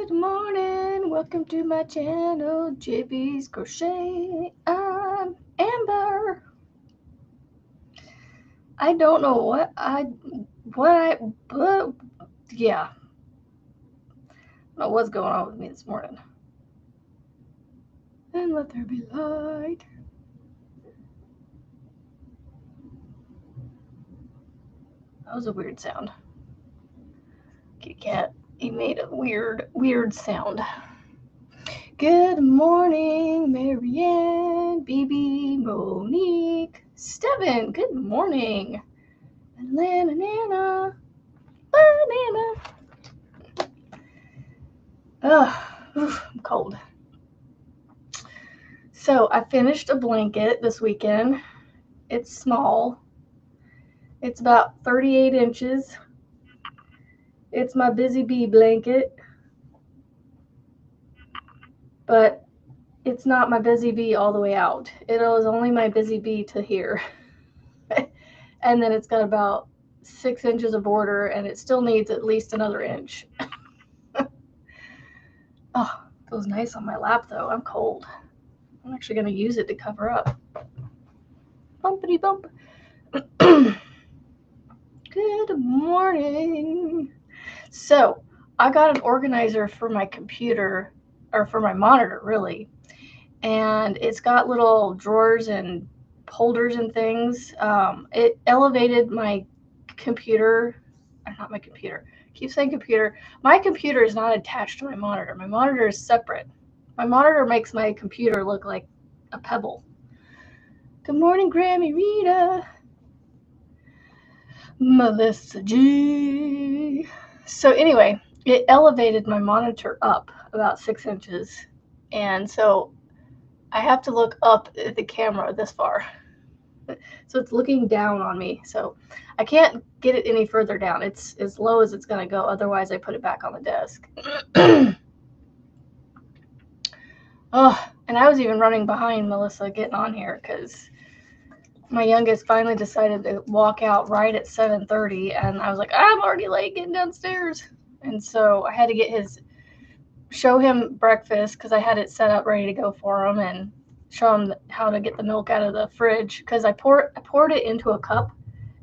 Good morning, welcome to my channel, JB's Crochet. I'm Amber. I don't know yeah. I don't know what's going on with me this morning. And let there be light. That was a weird sound. Kitty cat, he made a weird sound. Good morning, Marianne, BB, Monique, Steven, good morning. And Nana. I'm cold. So I finished a blanket this weekend. It's small. It's about 38 inches. It's my Busy Bee blanket. But it's not my Busy Bee all the way out. It was only my Busy Bee to here. And then it's got about 6 inches of border, and it still needs at least another inch. Oh, it feels nice on my lap, though. I'm cold. I'm actually going to use it to cover up. Bumpity bump. Good morning. So, I got an organizer for my computer, or for my monitor, really. And it's got little drawers and holders and things. It elevated my computer, not my computer. I keep saying computer. My computer is not attached to my monitor. My monitor is separate. My monitor makes my computer look like a pebble. Good morning, Grammy Rita. Melissa G. So anyway, it elevated my monitor up about 6 inches. And so I have to look up at the camera this far. So it's looking down on me. So I can't get it any further down. It's as low as it's going to go. Otherwise, I put it back on the desk. Oh, and I was even running behind Melissa getting on here because my youngest finally decided to walk out right at 7:30. And I was like, I'm already late getting downstairs. And so I had to show him breakfast because I had it set up ready to go for him, and show him how to get the milk out of the fridge, because I poured it into a cup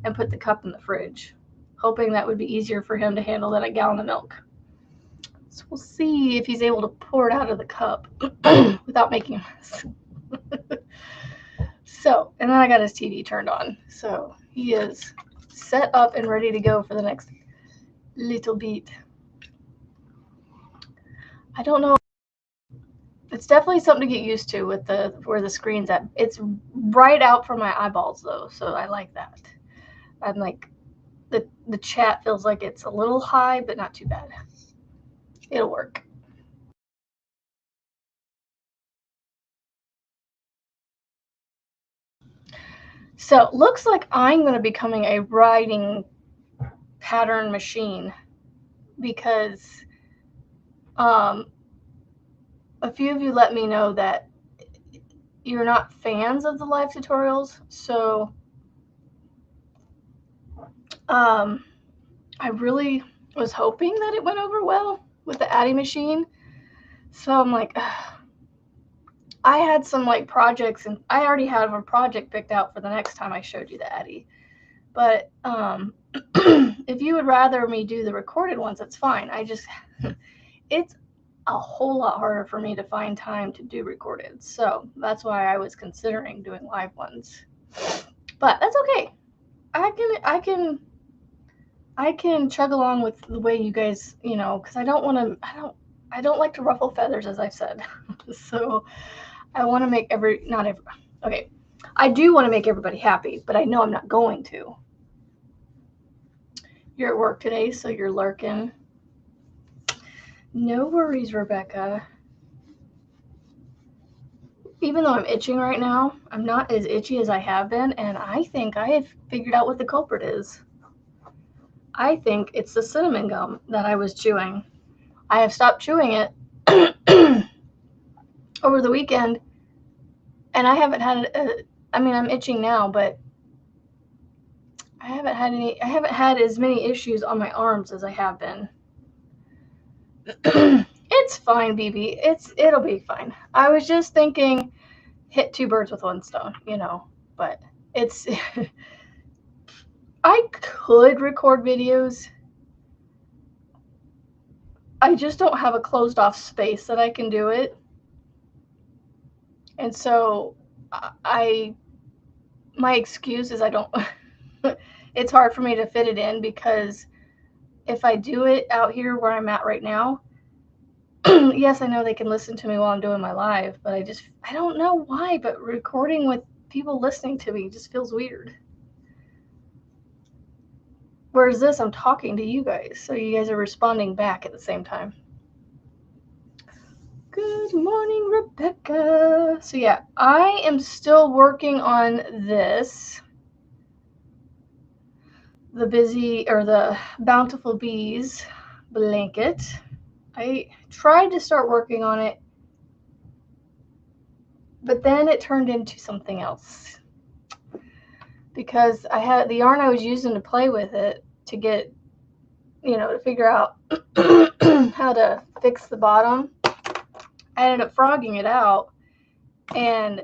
and put the cup in the fridge, hoping that would be easier for him to handle than a gallon of milk. So we'll see if he's able to pour it out of the cup without making a mess. So, and then I got his TV turned on. So he is set up and ready to go for the next little bit. I don't know. It's definitely something to get used to with where the screen's at. It's right out from my eyeballs, though, so I like that. I'm like, the chat feels like it's a little high, but not too bad. It'll work. So looks like I'm going to be becoming a writing pattern machine, because a few of you let me know that you're not fans of the live tutorials. So I really was hoping that it went over well with the Addy machine. So I'm like, I had some like projects, and I already have a project picked out for the next time I showed you the Addy. But if you would rather me do the recorded ones, that's fine. It's a whole lot harder for me to find time to do recorded. So that's why I was considering doing live ones. But that's okay. I can chug along with the way you guys, because I don't like to ruffle feathers, as I've said. So I want to make I do want to make everybody happy, but I know I'm not going to. You're at work today, so you're lurking. No worries, Rebecca. Even though I'm itching right now, I'm not as itchy as I have been, and I think I have figured out what the culprit is. I think it's the cinnamon gum that I was chewing. I have stopped chewing it over the weekend, and I haven't had I'm itching now, but I haven't had as many issues on my arms as I have been. It's fine, BB. It'll be fine. I was just thinking, hit two birds with one stone, you know. But it's I could record videos. I just don't have a closed off space that I can do it. And so my excuse is I don't it's hard for me to fit it in, because if I do it out here where I'm at right now, yes, I know they can listen to me while I'm doing my live, but I don't know why, but recording with people listening to me just feels weird. Whereas this, I'm talking to you guys, so you guys are responding back at the same time. Good morning, Rebecca. So yeah, I am still working on this. The Bountiful Bees blanket. I tried to start working on it, but then it turned into something else, because I had the yarn I was using to play with it to get, to figure out how to fix the bottom. I ended up frogging it out and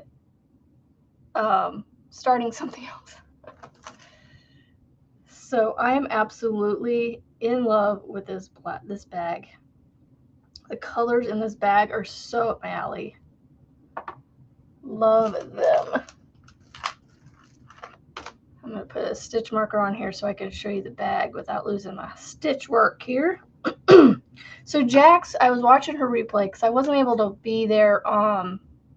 starting something else. So I am absolutely in love with this bag. The colors in this bag are so up my alley. Love them. I'm going to put a stitch marker on here so I can show you the bag without losing my stitch work here. So Jax, I was watching her replay because I wasn't able to be there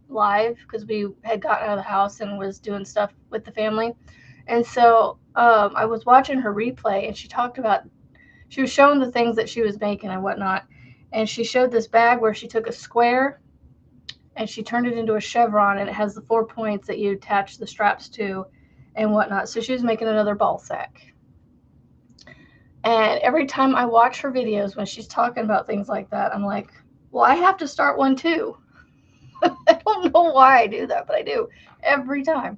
live because we had gotten out of the house and was doing stuff with the family. And so I was watching her replay, and she was showing the things that she was making and whatnot. And she showed this bag where she took a square and she turned it into a chevron, and it has the 4 points that you attach the straps to and whatnot. So she was making another ball sack. And every time I watch her videos when she's talking about things like that, I'm like, well, I have to start one too. I don't know why I do that, but I do every time.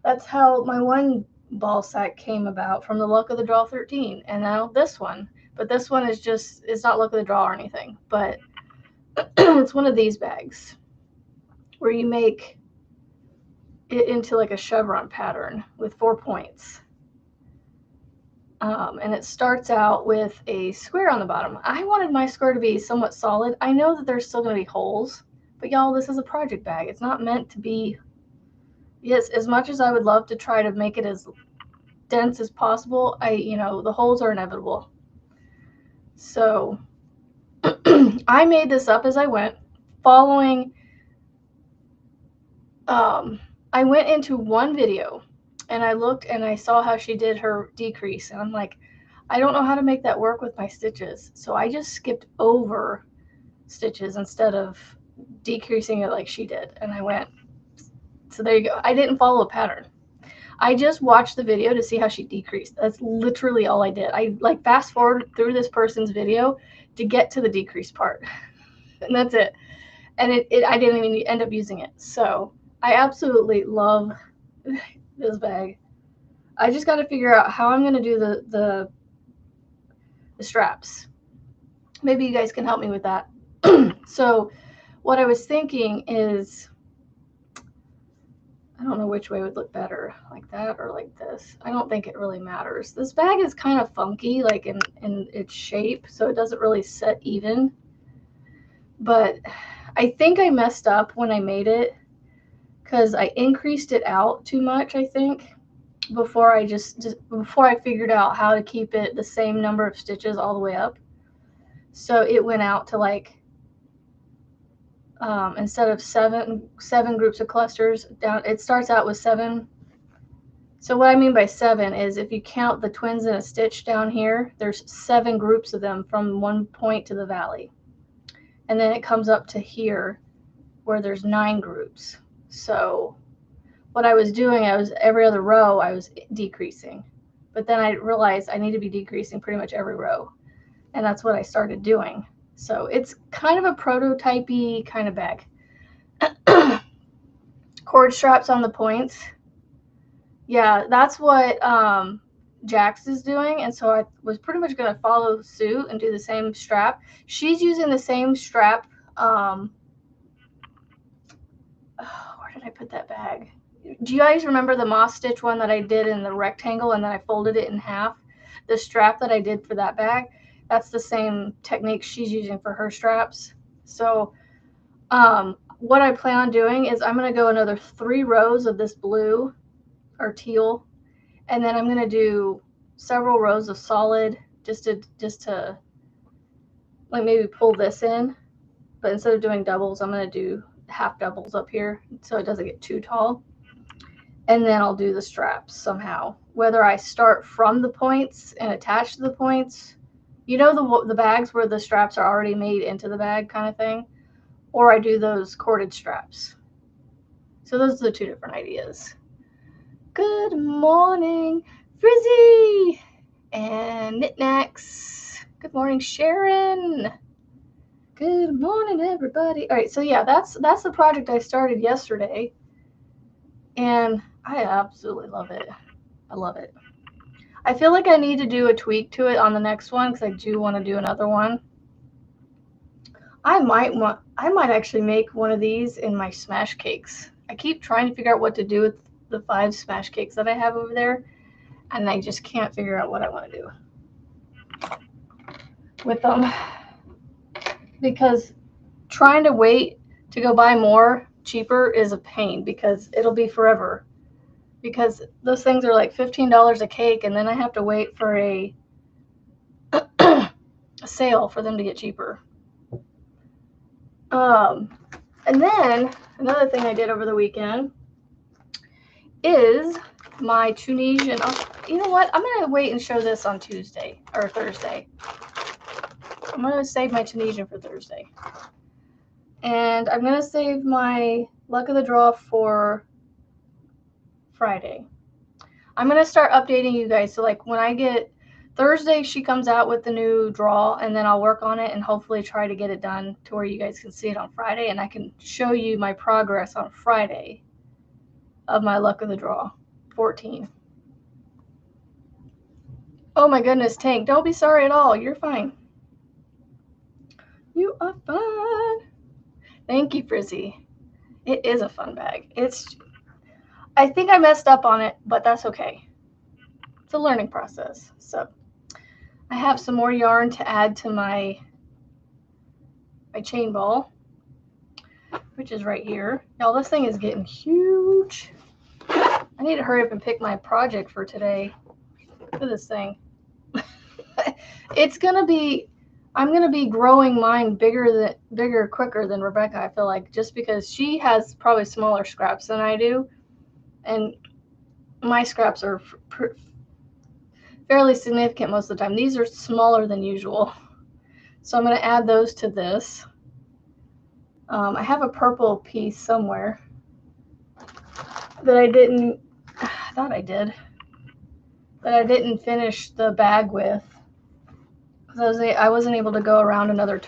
That's how my one ball sack came about, from the Luck of the Draw 13, and now this one. But this one is it's not Luck of the Draw or anything, but it's one of these bags where you make it into like a chevron pattern with 4 points. And it starts out with a square on the bottom. I wanted my square to be somewhat solid. I know that there's still going to be holes, but y'all, this is a project bag. It's not meant to be, yes, as much as I would love to try to make it as dense as possible, the holes are inevitable. So I made this up as I went, following, I went into one video and I looked and I saw how she did her decrease, and I'm like, I don't know how to make that work with my stitches. So I just skipped over stitches instead of decreasing it like she did. And I went, so there you go. I didn't follow a pattern. I just watched the video to see how she decreased. That's literally all I did. I fast forward through this person's video to get to the decrease part. And that's it. And I didn't even end up using it. So I absolutely love this bag. I just got to figure out how I'm going to do the straps. Maybe you guys can help me with that. So what I was thinking is, I don't know which way would look better, like that or like this. I don't think it really matters. This bag is kind of funky, like in its shape, so it doesn't really set even. But I think I messed up when I made it because I increased it out too much, I think, before I figured out how to keep it the same number of stitches all the way up. So it went out to instead of seven groups of clusters down, it starts out with 7. So what I mean by 7 is if you count the twins in a stitch down here, there's 7 groups of them from one point to the valley. And then it comes up to here where there's 9 groups. So what I was doing, every other row I was decreasing. But then I realized I need to be decreasing pretty much every row. And that's what I started doing. So it's kind of a prototype-y kind of bag. Cord straps on the points. Yeah, that's what Jax is doing, and so I was pretty much going to follow suit and do the same strap. She's using the same strap. Where did I put that bag? Do you guys remember the moss stitch one that I did in the rectangle and then I folded it in half? The strap that I did for that bag, that's the same technique she's using for her straps. So what I plan on doing is I'm going to go another 3 rows of this blue or teal, and then I'm going to do several rows of solid just to like maybe pull this in, but instead of doing doubles, I'm going to do half doubles up here so it doesn't get too tall. And then I'll do the straps somehow, whether I start from the points and attach to the points, you know, the bags where the straps are already made into the bag kind of thing, or I do those corded straps. So those are the 2 different ideas. Good morning, Frizzy and Knickknacks. Good morning, Sharon. Good morning, everybody. All right, so yeah, that's the project I started yesterday, and I absolutely love it. I love it. I feel like I need to do a tweak to it on the next one because I do want to do another one. I might actually make one of these in my smash cakes. I keep trying to figure out what to do with the 5 smash cakes that I have over there, and I just can't figure out what I want to do with them, because trying to wait to go buy more cheaper is a pain because it'll be forever, because those things are like $15 a cake, and then I have to wait for a sale for them to get cheaper. And then another thing I did over the weekend is my Tunisian. You know what? I'm going to wait and show this on Tuesday or Thursday. I'm going to save my Tunisian for Thursday. And I'm going to save my luck of the draw for Friday. I'm going to start updating you guys. So like when I get Thursday, she comes out with the new draw, and then I'll work on it and hopefully try to get it done to where you guys can see it on Friday, and I can show you my progress on Friday of my luck of the draw 14. Oh my goodness, Tank, don't be sorry at all. You're fine. You are fine. Thank you, Frizzy. It is a fun bag. I think I messed up on it, but that's okay. It's a learning process. So I have some more yarn to add to my chain ball, which is right here. Y'all, this thing is getting huge. I need to hurry up and pick my project for today. Look at this thing. I'm gonna be growing mine bigger, quicker than Rebecca, I feel like, just because she has probably smaller scraps than I do, and my scraps are fairly significant most of the time. These are smaller than usual, so I'm gonna add those to this. I have a purple piece somewhere that I thought I did, that I didn't finish the bag with. I wasn't able to go around another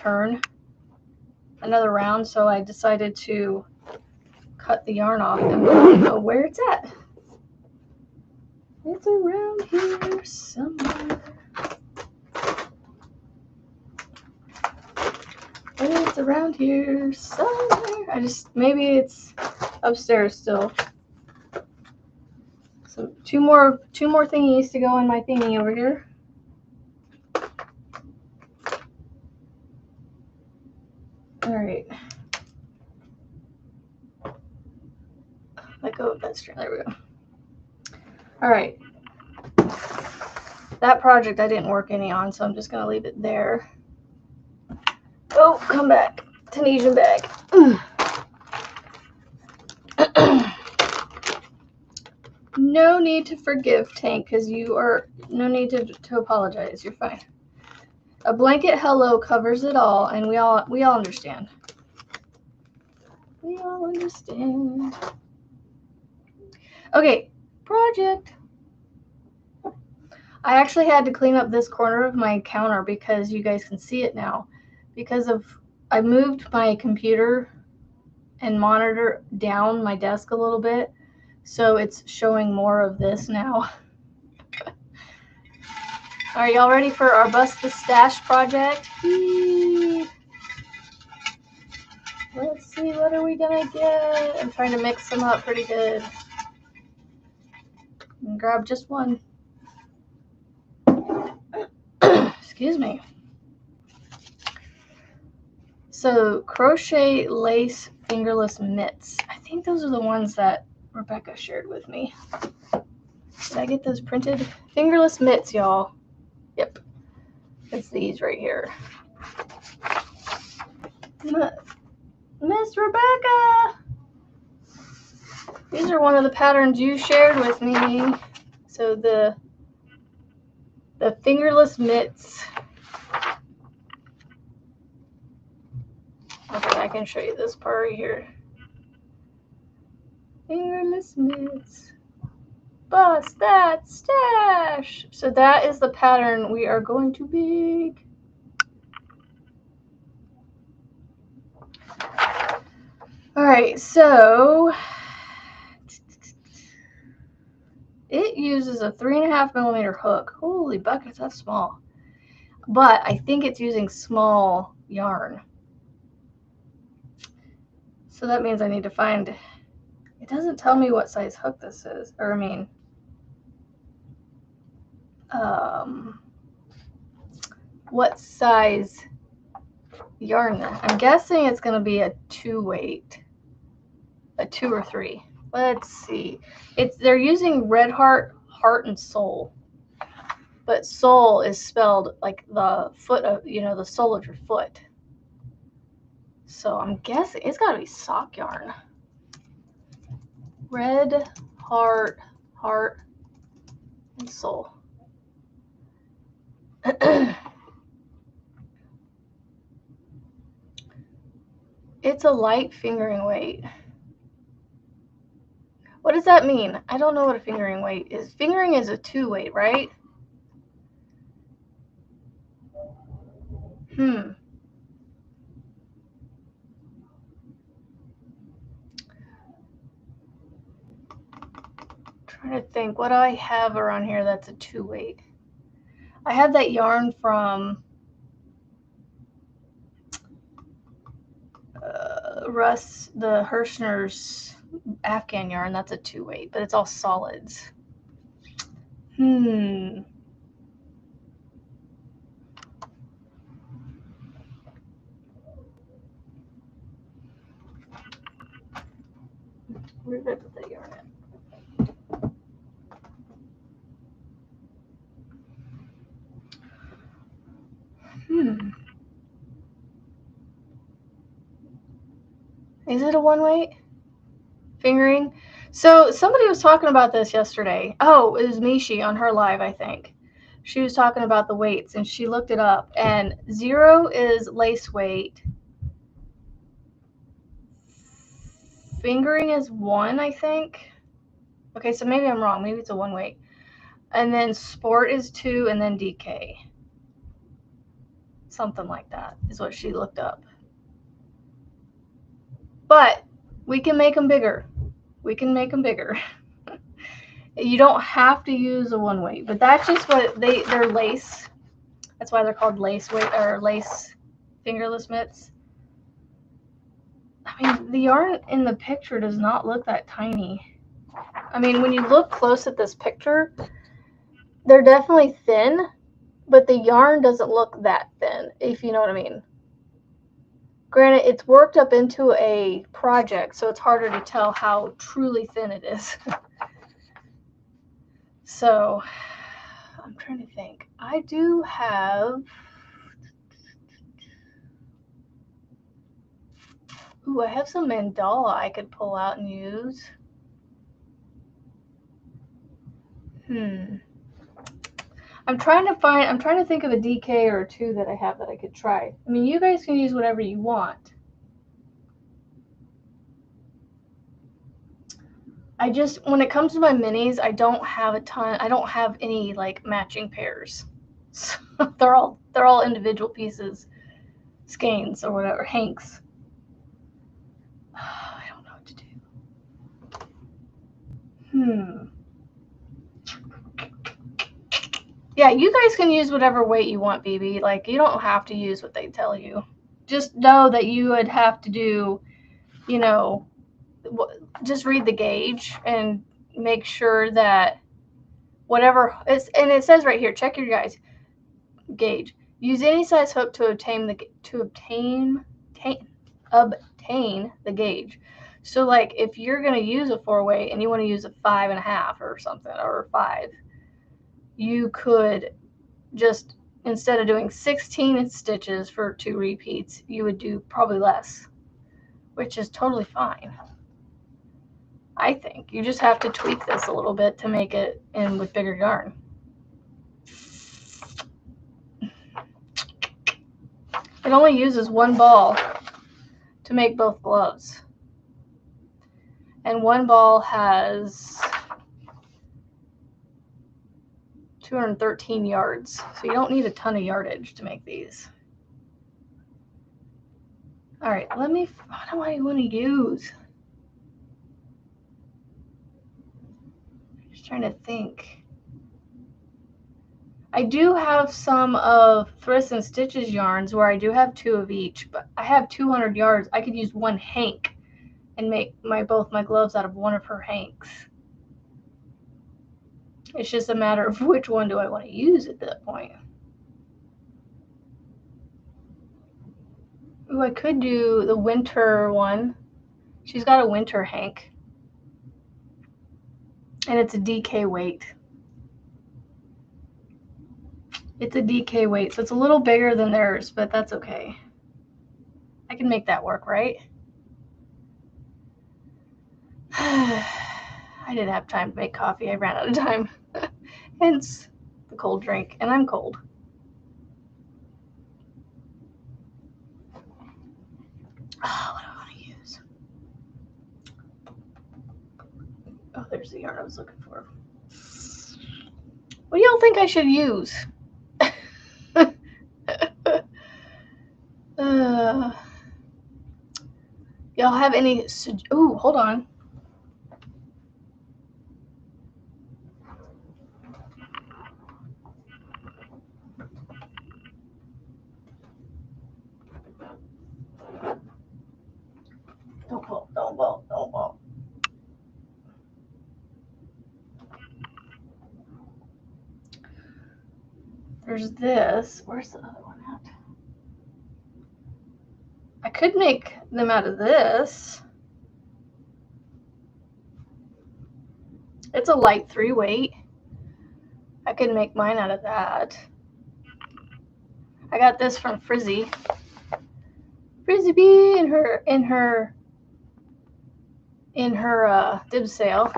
round, so I decided to cut the yarn off, and I don't know where it's at. It's around here somewhere. It's around here somewhere. Maybe it's upstairs still. So two more thingies to go in my thingy over here. All right. Let go of that string. There we go. All right. That project I didn't work any on, so I'm just going to leave it there. Oh, come back. Tunisian bag. No need to forgive, Tank, because you are no need to apologize. You're fine. A blanket hello covers it all, and we all understand. We all understand. Okay, project. I actually had to clean up this corner of my counter because you guys can see it now. I moved my computer and monitor down my desk a little bit, so it's showing more of this now. Are y'all ready for our Bust the Stash project? Yee. Let's see, what are we gonna get? I'm trying to mix them up pretty good. And grab just one. Excuse me. So, crochet lace fingerless mitts. I think those are the ones that Rebecca shared with me. Did I get those printed? Fingerless mitts, y'all. Yep. It's these right here. Miss Rebecca! These are one of the patterns you shared with me. So the fingerless mitts. Okay, I can show you this part right here. Fingerless mitts. Bust that stash! So that is the pattern we are going to make. Alright, so it uses a 3.5mm hook. Holy buckets, that's small. But I think it's using small yarn. So that means I need to find, it doesn't tell me what size hook this is, or I mean, what size yarn. I'm guessing it's going to be a 2-weight, a 2 or 3. Let's see. They're using red heart, heart, and soul. But soul is spelled like the foot of, the sole of your foot. So I'm guessing it's got to be sock yarn. Red, heart, and soul. It's a light fingering weight. What does that mean? I don't know what a fingering weight is. Fingering is a 2-weight, right? Trying to think what I have around here that's a 2-weight. I have that yarn from Russ, the Hirschner's Afghan yarn. That's a 2-weight, but it's all solids. Where did I put that yarn at? Is it a 1-weight? Fingering? So somebody was talking about this yesterday. Oh, it was Mishi on her live, I think. She was talking about the weights, and she looked it up. And 0 is lace weight. Fingering is 1, I think. Okay, so maybe I'm wrong. Maybe it's a 1-weight. And then sport is 2, and then DK. Something like that is what she looked up. But we can make them bigger. We can make them bigger. You don't have to use a 1-weight, but that's just what they're lace. That's why they're called lace weight or lace fingerless mitts. I mean, the yarn in the picture does not look that tiny. I mean, when you look close at this picture, they're definitely thin, but the yarn doesn't look that thin, if you know what I mean. Granted, it's worked up into a project, so it's harder to tell how truly thin it is. So, I'm trying to think. I do have... Ooh, I have some mandala I could pull out and use. I'm trying to think of a DK or 2 that I have that I could try. I mean, you guys can use whatever you want. When it comes to my minis, I don't have a ton. I don't have any like matching pairs. So they're all individual pieces, skeins or whatever, hanks. I don't know what to do. Yeah, you guys can use whatever weight you want, BB. Like, you don't have to use what they tell you. Just know that you would have to do, you know, just read the gauge and make sure that whatever it's, and it says right here, check your guys gauge. Use any size hook to obtain the gauge. So like if you're gonna use a 4-weight and you want to use a 5.5 or something, or 5, you could just, instead of doing 16 stitches for 2 repeats, you would do probably less, which is totally fine. I think you just have to tweak this a little bit to make it in with bigger yarn. It only uses one ball to make both gloves. And one ball has 213 yards. So you don't need a ton of yardage to make these. All right, what do I want to use? I'm just trying to think. I do have some of Thrift and Stitches yarns where I do have 2 of each, but I have 200 yards. I could use one hank and make both my gloves out of one of her hanks. It's just a matter of which one do I want to use at that point. Ooh, I could do the winter one. She's got a winter hank. And it's a DK weight. It's a DK weight, so it's a little bigger than theirs, but that's okay. I can make that work, right? I didn't have time to make coffee. I ran out of time. Hence the cold drink, and I'm cold. Oh, what do I want to use? Oh, there's the yarn I was looking for. What do y'all think I should use? Y'all have any? Ooh, hold on. Don't fall. There's this. Where's the other one at? I could make them out of this. It's a light 3-weight. I could make mine out of that. I got this from Frizzy Bee in her dib sale.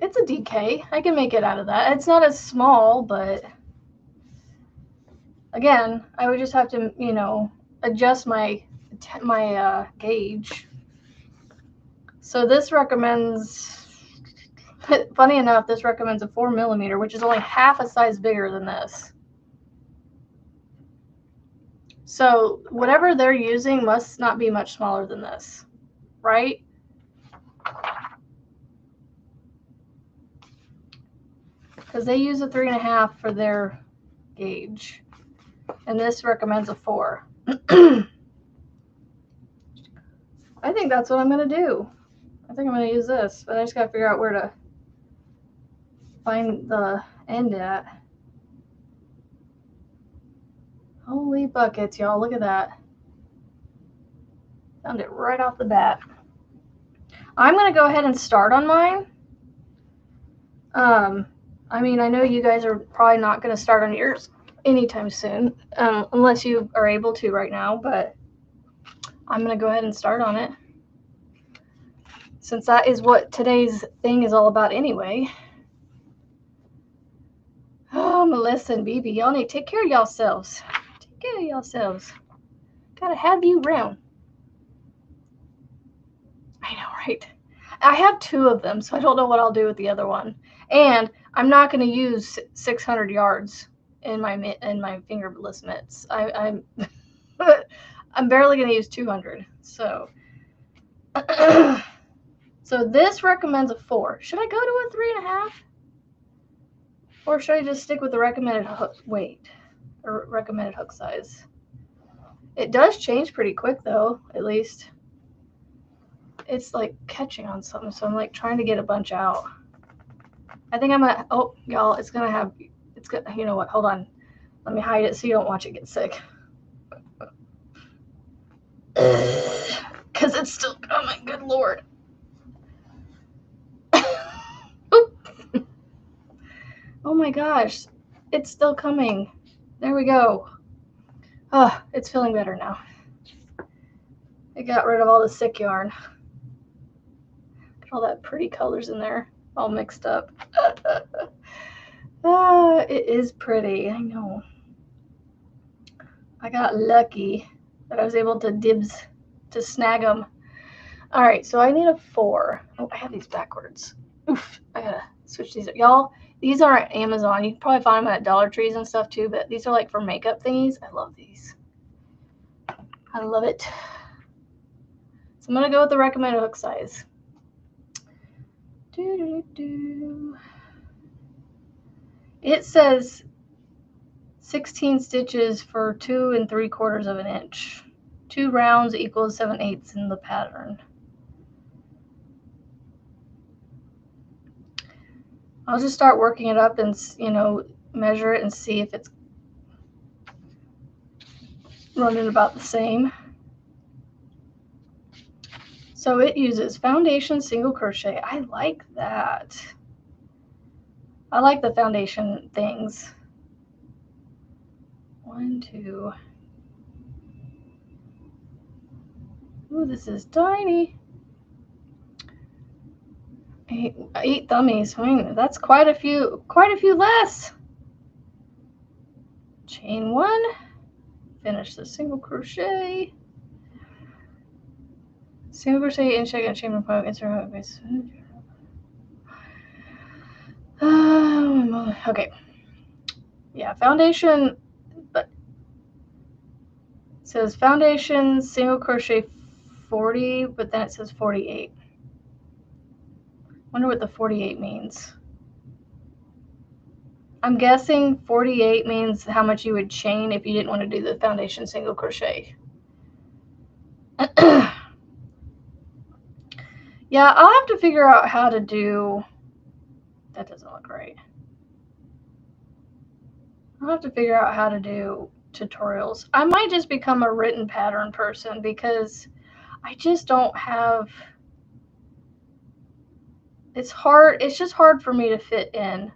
It's a DK. I can make it out of that. It's not as small, but again, I would just have to, adjust my gauge. So this recommends, funny enough, this recommends a 4mm, which is only half a size bigger than this. So whatever they're using must not be much smaller than this, right? Because they use a 3.5 for their gauge, and this recommends a 4. I think that's what I'm going to do. I think I'm going to use this, but I just got to figure out where to find the end at. Holy buckets, y'all. Look at that. Found it right off the bat. I'm going to go ahead and start on mine. I mean, I know you guys are probably not going to start on yours anytime soon, unless you are able to right now, but I'm going to go ahead and start on it, since that is what today's thing is all about anyway. Oh, Melissa and BB, y'all need to take care of yourselves. Take care of yourselves. Gotta have you around. I know, right? I have 2 of them, so I don't know what I'll do with the other one. And I'm not going to use 600 yards in my fingerless mitts. I'm barely going to use 200. So so this recommends a 4. Should I go to a 3.5? Or should I just stick with the recommended hook weight or recommended hook size? It does change pretty quick though, at least. It's like catching on something, so I'm like trying to get a bunch out. I think I'm gonna, oh, y'all, it's gonna have, it's gonna, you know what, hold on. Let me hide it so you don't watch it get sick. Because it's still coming, good Lord. Oh my gosh, it's still coming. There we go. Oh, it's feeling better now. I got rid of all the sick yarn. Got all that pretty colors in there, all mixed up. It is pretty, I know. I got lucky that I was able to snag them. All right, so I need a 4. Oh, I have these backwards. Oof, I gotta switch these up. Y'all, these are at Amazon. You can probably find them at Dollar Trees and stuff too, but these are like for makeup thingies. I love these. I love it. So I'm gonna go with the recommended hook size. It says 16 stitches for 2 3/4 of an inch. 2 rounds equals 7/8 in the pattern. I'll just start working it up and, you know, measure it and see if it's running about the same. So it uses foundation single crochet. I like that. I like the foundation things. 1, 2. Ooh, this is tiny. 8 thummies. I mean, that's quite a few less. Chain 1. Finish the single crochet. Single crochet in second chain point. Insert base. Okay. Yeah, foundation, but it says foundation single crochet 40, but then it says 48. Wonder what the 48 means. I'm guessing 48 means how much you would chain if you didn't want to do the foundation single crochet. Yeah, I'll have to figure out how to do, that doesn't look right. I'll have to figure out how to do tutorials. I might just become a written pattern person because I just don't have, it's hard, it's just hard for me to fit in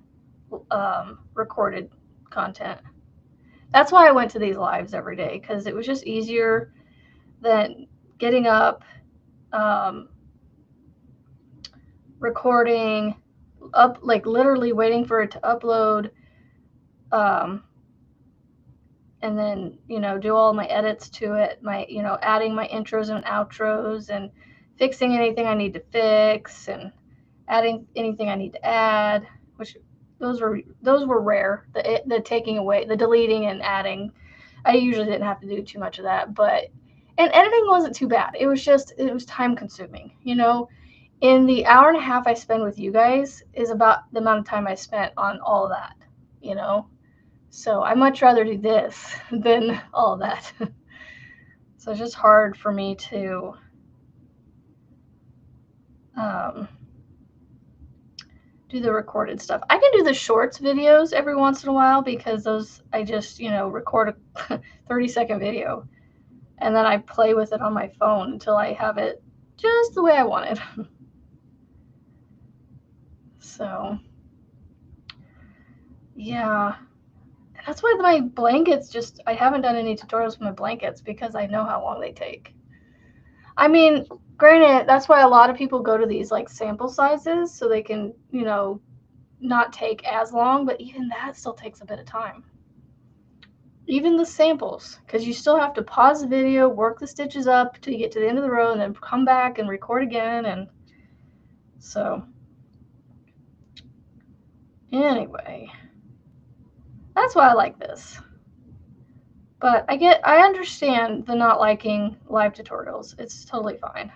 recorded content. That's why I went to these lives every day, because it was just easier than getting up, recording, like literally waiting for it to upload, and then, you know, do all my edits to it, my, you know, adding my intros and outros and fixing anything I need to fix and adding anything I need to add, which those were rare. The taking away, the deleting and adding, I usually didn't have to do too much of that, but, and editing wasn't too bad. It was time consuming, you know. In the hour and a half I spend with you guys is about the amount of time I spent on all of that, you know. So I much rather do this than all of that. So it's just hard for me to do the recorded stuff. I can do the shorts videos every once in a while because those, I just, you know, record a 30-second video and then I play with it on my phone until I have it just the way I want it. So, yeah. That's why my blankets just, I haven't done any tutorials with my blankets because I know how long they take. I mean, granted, that's why a lot of people go to these like sample sizes so they can, you know, not take as long, but even that still takes a bit of time. Even the samples, because you still have to pause the video, work the stitches up till you get to the end of the row, and then come back and record again. And so, anyway, that's why I like this. But I understand the not liking live tutorials. It's totally fine.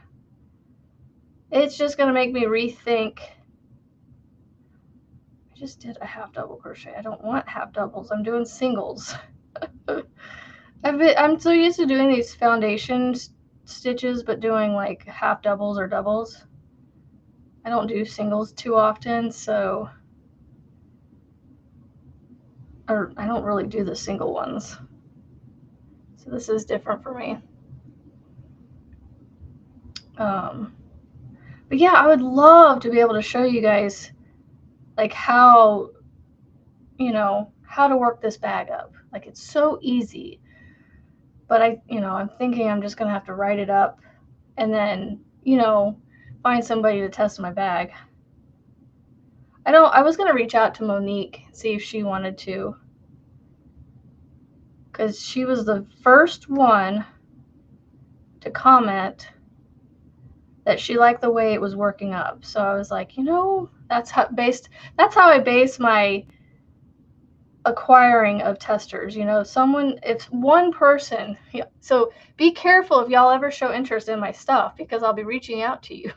It's just going to make me rethink. just did a half double crochet. I don't want half doubles. I'm doing singles. I'm so used to doing these foundation stitches, but doing like half doubles or doubles. I don't do singles too often, so, or I don't really do the single ones. So this is different for me. But yeah, I would love to be able to show you guys like how, you know, how to work this bag up. Like it's so easy. But I'm thinking I'm just going to have to write it up and then, find somebody to test my bag. I was going to reach out to Monique, see if she wanted to, because she was the first one to comment that she liked the way it was working up. So I was like, that's how I base my acquiring of testers. If one person, so be careful if y'all ever show interest in my stuff, because I'll be reaching out to you.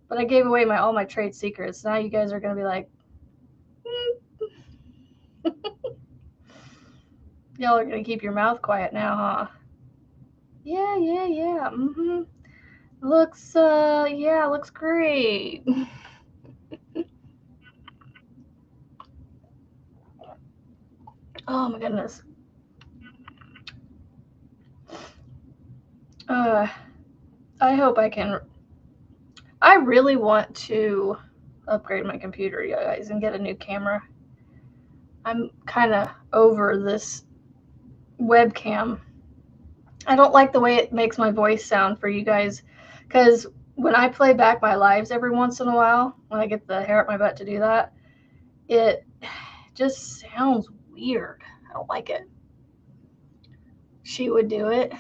But I gave away all my trade secrets. Now you guys are going to be like, y'all are going to keep your mouth quiet now, huh? Yeah. Looks great. Oh my goodness. I hope I can. I really want to upgrade my computer, you guys, and get a new camera. I'm kind of over this webcam. I don't like the way it makes my voice sound for you guys, because when I play back my lives every once in a while, when I get the hair up my butt to do that, it just sounds weird. I don't like it. She would do it.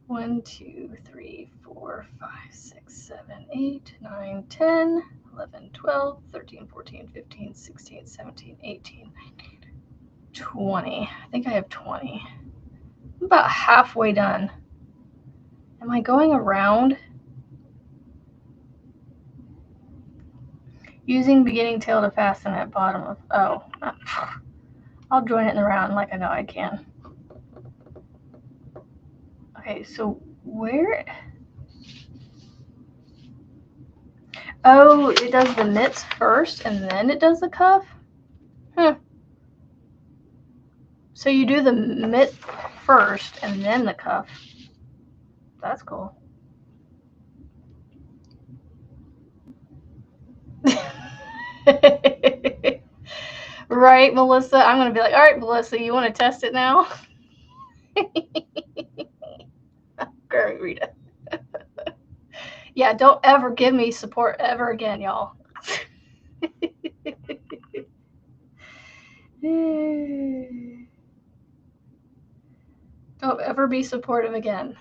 1, 2, 3, 4, 5, 6, 7, 8, 9, 10, 11, 12, 13, 14, 15, 16, 17, 18, 19, 20. I think I have 20. I'm about halfway done. Am I going around? Using beginning tail to fasten at bottom of, I'll join it in the round like I know I can. Okay, so where? Oh, it does the mitts first and then it does the cuff? So you do the mitt first and then the cuff. That's cool. Right, Melissa? I'm going to be like, all right, Melissa, you want to test it now? Great, Rita. Yeah, don't ever give me support ever again, y'all. Don't ever be supportive again.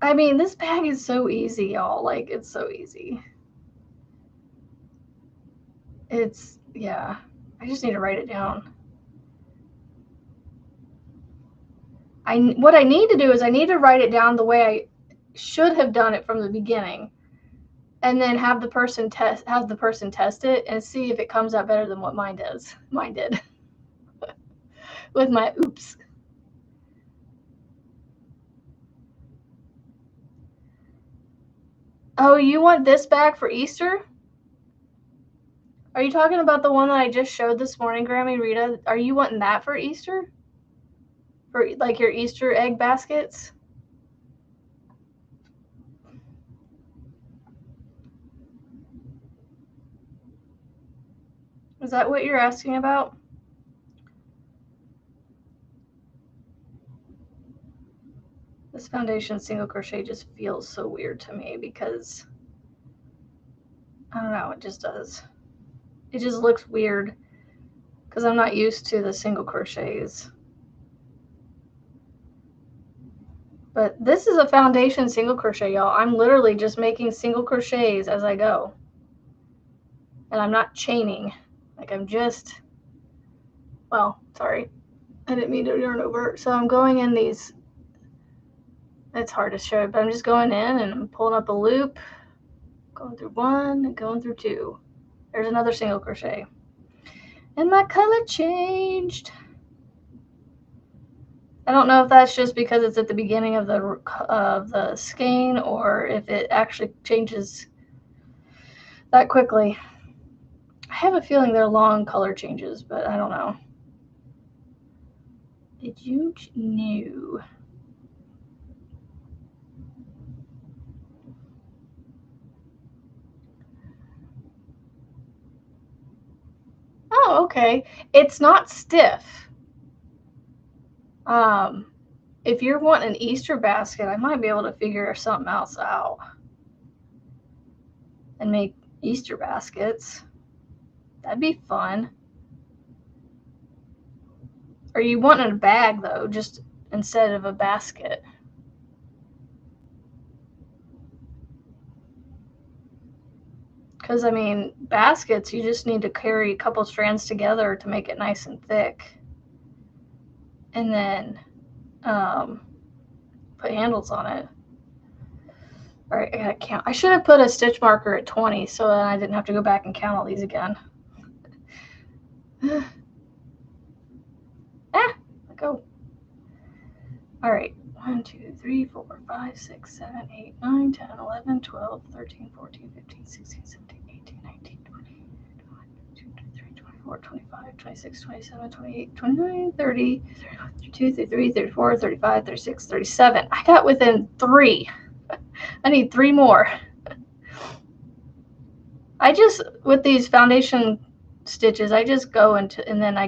I mean, this bag is so easy, y'all. Like, it's so easy. Yeah. I just need to write it down. What I need to do is I need to write it down the way I should have done it from the beginning, and then have the person test it and see if it comes out better than what mine did with my oops. Oh, you want this bag for Easter? Are you talking about the one that I just showed this morning, Grammy Rita? Are you wanting that for Easter? For like your Easter egg baskets? Is that what you're asking about? This foundation single crochet just feels so weird to me because, I don't know, it just does. It just looks weird because I'm not used to the single crochets. But this is a foundation single crochet, y'all. I'm literally just making single crochets as I go. And I'm not chaining. Like I'm just, well, sorry. I didn't mean to yarn over. So I'm going in these, it's hard to show, but I'm just going in and I'm pulling up a loop, going through 1 and going through 2. There's another single crochet. And my color changed. I don't know if that's just because it's at the beginning of the skein or if it actually changes that quickly. I have a feeling they're long color changes, but I don't know. Did you know? Oh, okay. It's not stiff. If you're wanting an Easter basket, I might be able to figure something else out and make Easter baskets. That'd be fun. Are you wanting a bag, though, just instead of a basket? Because, I mean, baskets, you just need to carry a couple strands together to make it nice and thick. And then put handles on it. All right, I gotta count. I should have put a stitch marker at 20 so that I didn't have to go back and count all these again. Go. All right. 1, 2, 3, 4, 5, 6, 7, 8, 9, 10, 11, 12, 13, 14, 15, 16, 17, 18, 19, 20, 21, 22, 23, 24, 25, 26, 27, 28, 29, 30, 32, 33, 34, 35, 36, 37. I got within 3. I need 3 more. I just, with these foundation stitches, I just go into, and then I,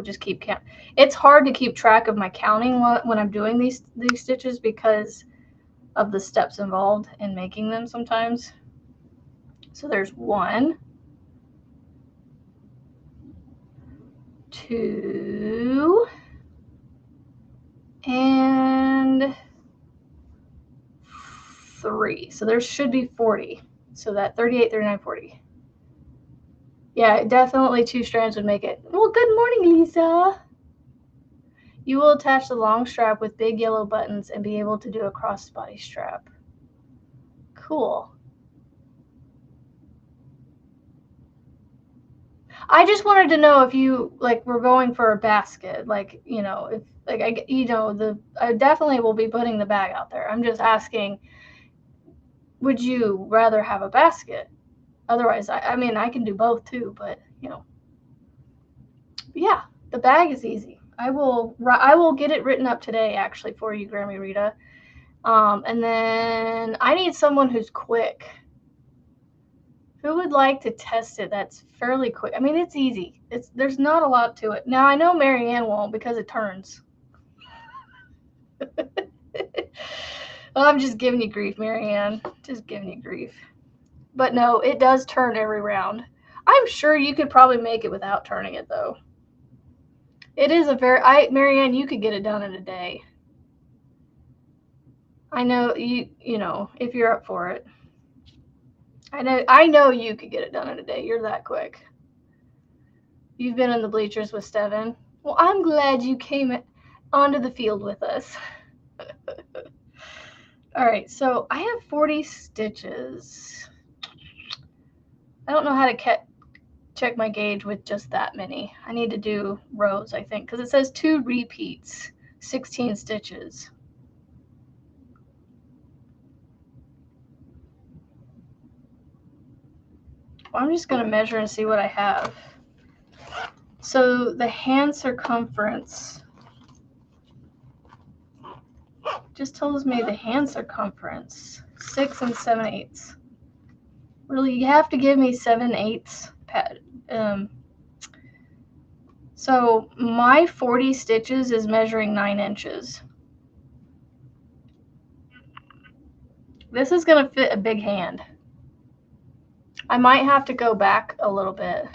just keep count. It's hard to keep track of my counting when I'm doing these stitches because of the steps involved in making them sometimes. So there's 1, 2, and 3. So there should be 40. So that 38, 39, 40. Yeah, definitely 2 strands would make it. Well, good morning, Lisa. You will attach the long strap with big yellow buttons and be able to do a crossbody strap. Cool. I just wanted to know if you were going for a basket, if I definitely will be putting the bag out there. I'm just asking, would you rather have a basket? Otherwise, I mean, I can do both too, but yeah, the bag is easy. I will get it written up today, actually, for you, Grammy Rita. And then I need someone who's quick. Who would like to test it? That's fairly quick. I mean, it's easy. There's not a lot to it. Now, I know Marianne won't because it turns. Well, I'm just giving you grief, Marianne. Just giving you grief. But no, it does turn every round. I'm sure you could probably make it without turning it, though. It is Marianne, you could get it done in a day. I know if you're up for it. I know you could get it done in a day. You're that quick. You've been in the bleachers with Steven. Well, I'm glad you came onto the field with us. All right, so I have 40 stitches. I don't know how to check my gauge with just that many. I need to do rows, I think, because it says 2 repeats, 16 stitches. Well, I'm just going to measure and see what I have. So the hand circumference just tells me the hand circumference, 6 7/8. Really, you have to give me 7/8. So my 40 stitches is measuring 9 inches. This is going to fit a big hand. I might have to go back a little bit.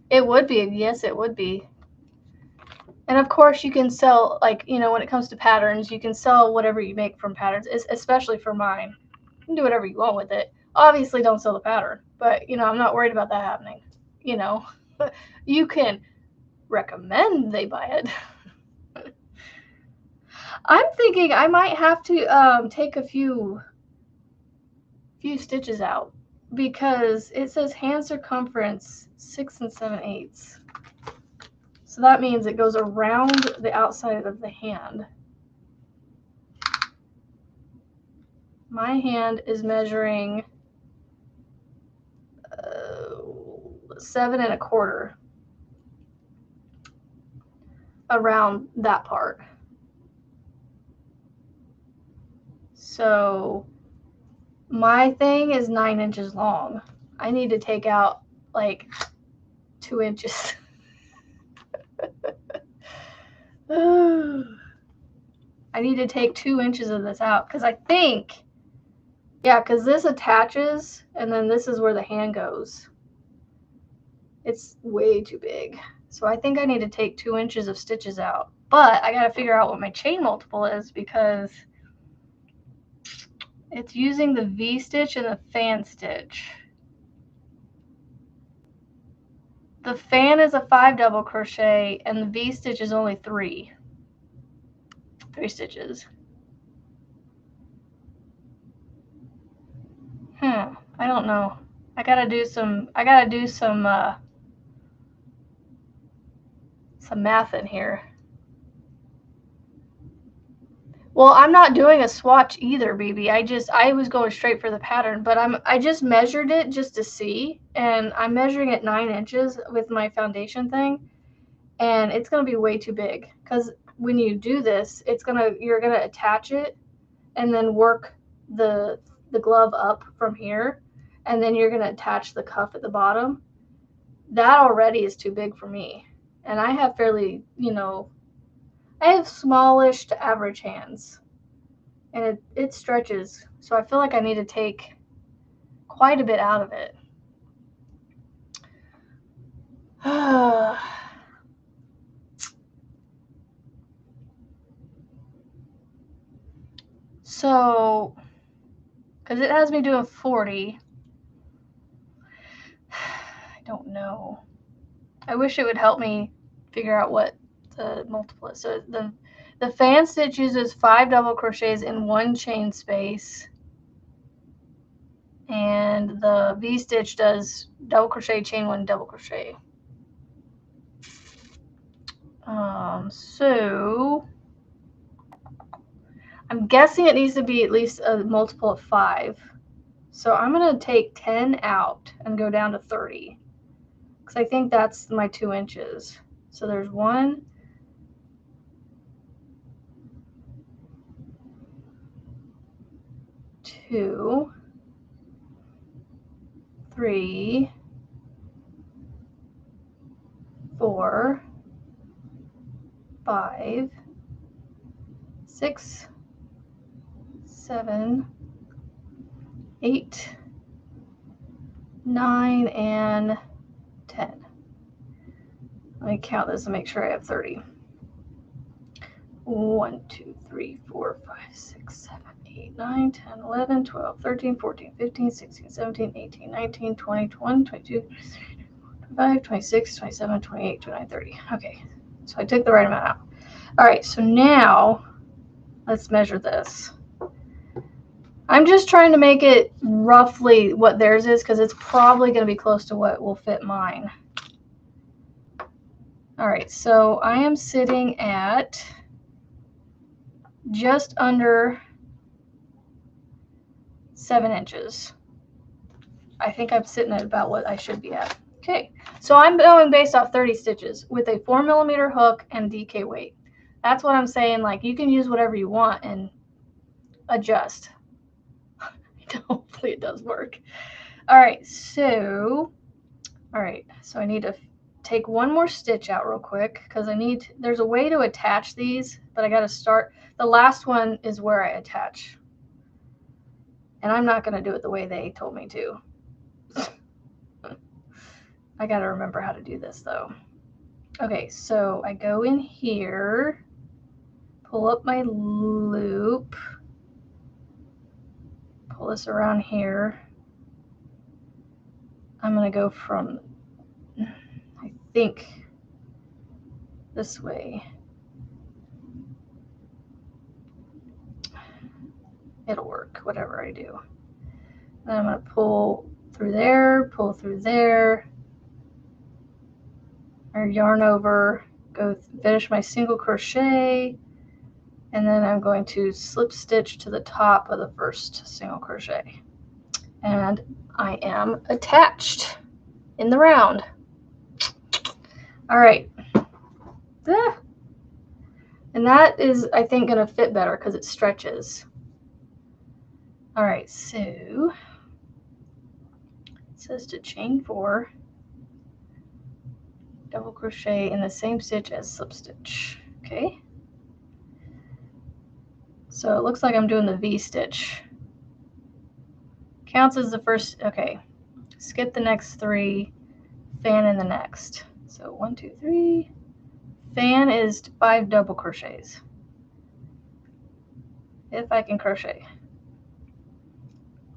It would be, yes, it would be. And of course, you can sell, when it comes to patterns, you can sell whatever you make from patterns, especially for mine. You can do whatever you want with it. Obviously, don't sell the pattern, but, I'm not worried about that happening. You can recommend they buy it. I'm thinking I might have to take a few stitches out because it says hand circumference 6 7/8. So that means it goes around the outside of the hand. My hand is measuring 7 1/4 around that part. So my thing is 9 inches long. I need to take out like 2 inches. I need to take 2 inches of this out because I think, yeah, because this attaches and then this is where the hand goes. It's way too big. So I think I need to take 2 inches of stitches out. But I got to figure out what my chain multiple is because it's using the V stitch and the fan stitch. The fan is a 5 double crochet and the V stitch is only 3 stitches. I don't know. I gotta do some math in here. Well, I'm not doing a swatch either, baby. I was going straight for the pattern, but I just measured it just to see, and I'm measuring it 9 inches with my foundation thing, and it's gonna be way too big because when you do this, you're gonna attach it and then work the glove up from here, and then you're gonna attach the cuff at the bottom. That already is too big for me, and I have fairly, I have smallish to average hands, and it stretches, so I feel like I need to take quite a bit out of it. So, because it has me doing 40, I don't know. I wish it would help me figure out what the multiple is. So the fan stitch uses 5 double crochets in 1 chain space, and the V stitch does double crochet, chain 1, double crochet. So I'm guessing it needs to be at least a multiple of 5. So I'm going to take 10 out and go down to 30 because I think that's my 2 inches. So there's 1, 2, 3, 4, 5, 6, 7, 8, 9, and 10. Let me count this and make sure I have 30. 1, 2, 3, 4, 5, 6, 7, 8, 9, 10, 11, 12, 13, 14, 15, 16, 17, 18, 19, 20, 21, 22, 25, 26, 27, 28, 29, 30. Okay, so I took the right amount out. All right, so now let's measure this. I'm just trying to make it roughly what theirs is because it's probably going to be close to what will fit mine. All right, so I am sitting at just under 7 inches. I think I'm sitting at about what I should be at. Okay, so I'm going based off 30 stitches with a 4mm hook and DK weight. That's what I'm saying. Like, you can use whatever you want and adjust. Hopefully it does work. All right, so I need to take one more stitch out real quick because there's a way to attach these, but I got to start. The last one is where I attach, and I'm not going to do it the way they told me to. I got to remember how to do this though. Okay, so I go in here, pull up my loop, pull this around here. I'm going to go from, I think this way. It'll work, whatever I do. Then I'm going to pull through there, or yarn over, go finish my single crochet, and then I'm going to slip stitch to the top of the first single crochet. And I am attached in the round. All right. And that is, I think, going to fit better because it stretches. All right, so it says to chain 4, double crochet in the same stitch as slip stitch. Okay. So it looks like I'm doing the V stitch. Counts as the first, okay. Skip the next 3, fan in the next. So 1, 2, 3. Fan is 5 double crochets. If I can crochet.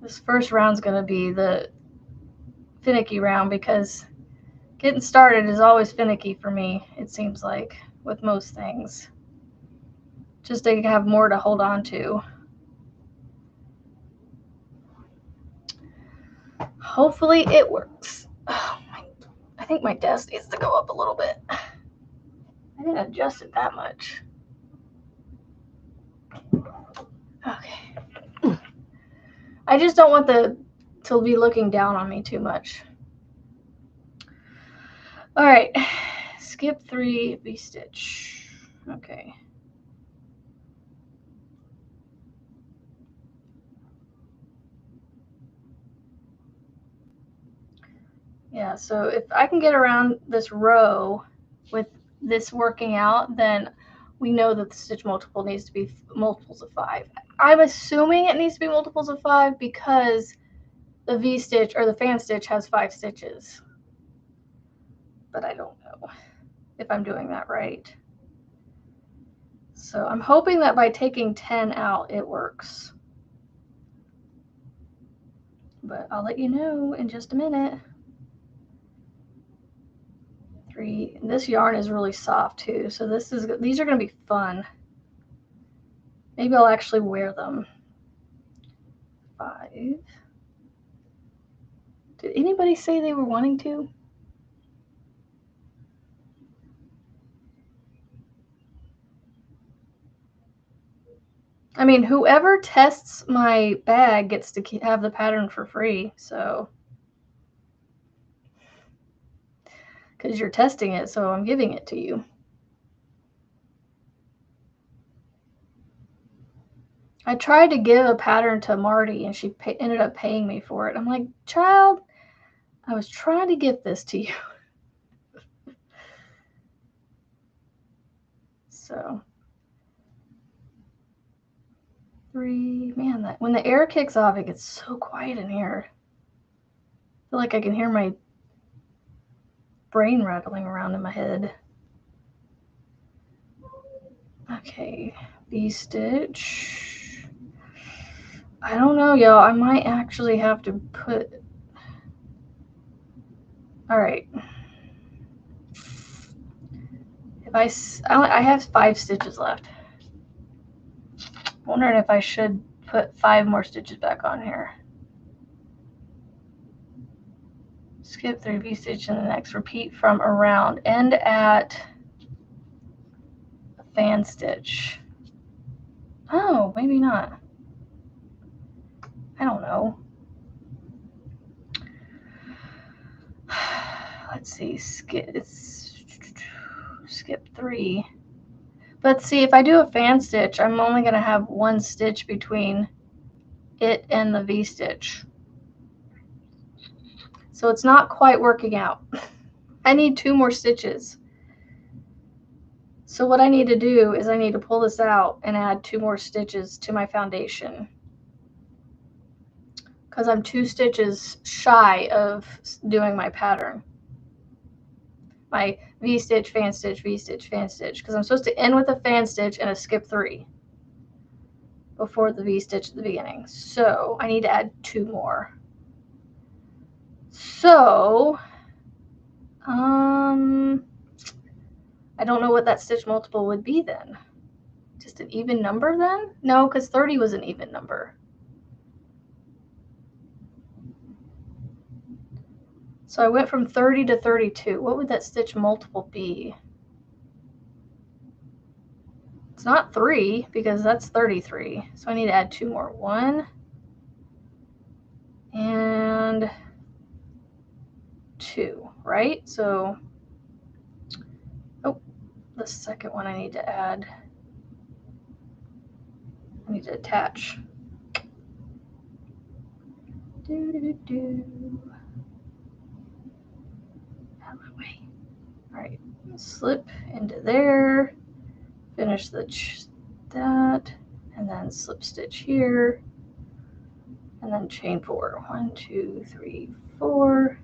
This first round's going to be the finicky round because getting started is always finicky for me, it seems like, with most things. Just to have more to hold on to. Hopefully it works. Oh, I think my desk needs to go up a little bit. I didn't adjust it that much. Okay. I just don't want to be looking down on me too much. All right. Skip 3, V-stitch. Okay. Yeah, so if I can get around this row with this working out, then we know that the stitch multiple needs to be multiples of 5. I'm assuming it needs to be multiples of 5 because the V-stitch or the fan stitch has 5 stitches. But I don't know if I'm doing that right. So I'm hoping that by taking 10 out, it works. But I'll let you know in just a minute. 3. This yarn is really soft too, so these are going to be fun. Maybe I'll actually wear them. 5. Did anybody say they were wanting to? I mean, whoever tests my bag gets to have the pattern for free, so. Because you're testing it, so I'm giving it to you. I tried to give a pattern to Marty, and she ended up paying me for it. I'm like, child, I was trying to give this to you. So. 3. Man, when the air kicks off, it gets so quiet in here. I feel like I can hear my brain rattling around in my head. Okay, V-stitch. I don't know, y'all. I might actually have to put... All right. I have 5 stitches left. I'm wondering if I should put 5 more stitches back on here. Skip 3 V-stitch in the next. Repeat from around. End at a fan stitch. Oh, maybe not. I don't know. Let's see. Skip 3. But see, if I do a fan stitch, I'm only going to have 1 stitch between it and the V-stitch. So it's not quite working out. I need 2 more stitches. So what I need to do is I need to pull this out and add 2 more stitches to my foundation. Because I'm 2 stitches shy of doing my pattern. My V-stitch, fan stitch, V-stitch, fan stitch. Because I'm supposed to end with a fan stitch and a skip 3 before the V-stitch at the beginning. So I need to add 2 more. So, I don't know what that stitch multiple would be then. Just an even number then? No, because 30 was an even number. So I went from 30 to 32. What would that stitch multiple be? It's not 3 because that's 33. So I need to add 2 more. 1 and 2, right? So, oh, the second one I need to add. I need to attach. Out of my way. All right, slip into there, finish that, and then slip stitch here, and then chain 4. 1, 2, 3, 4.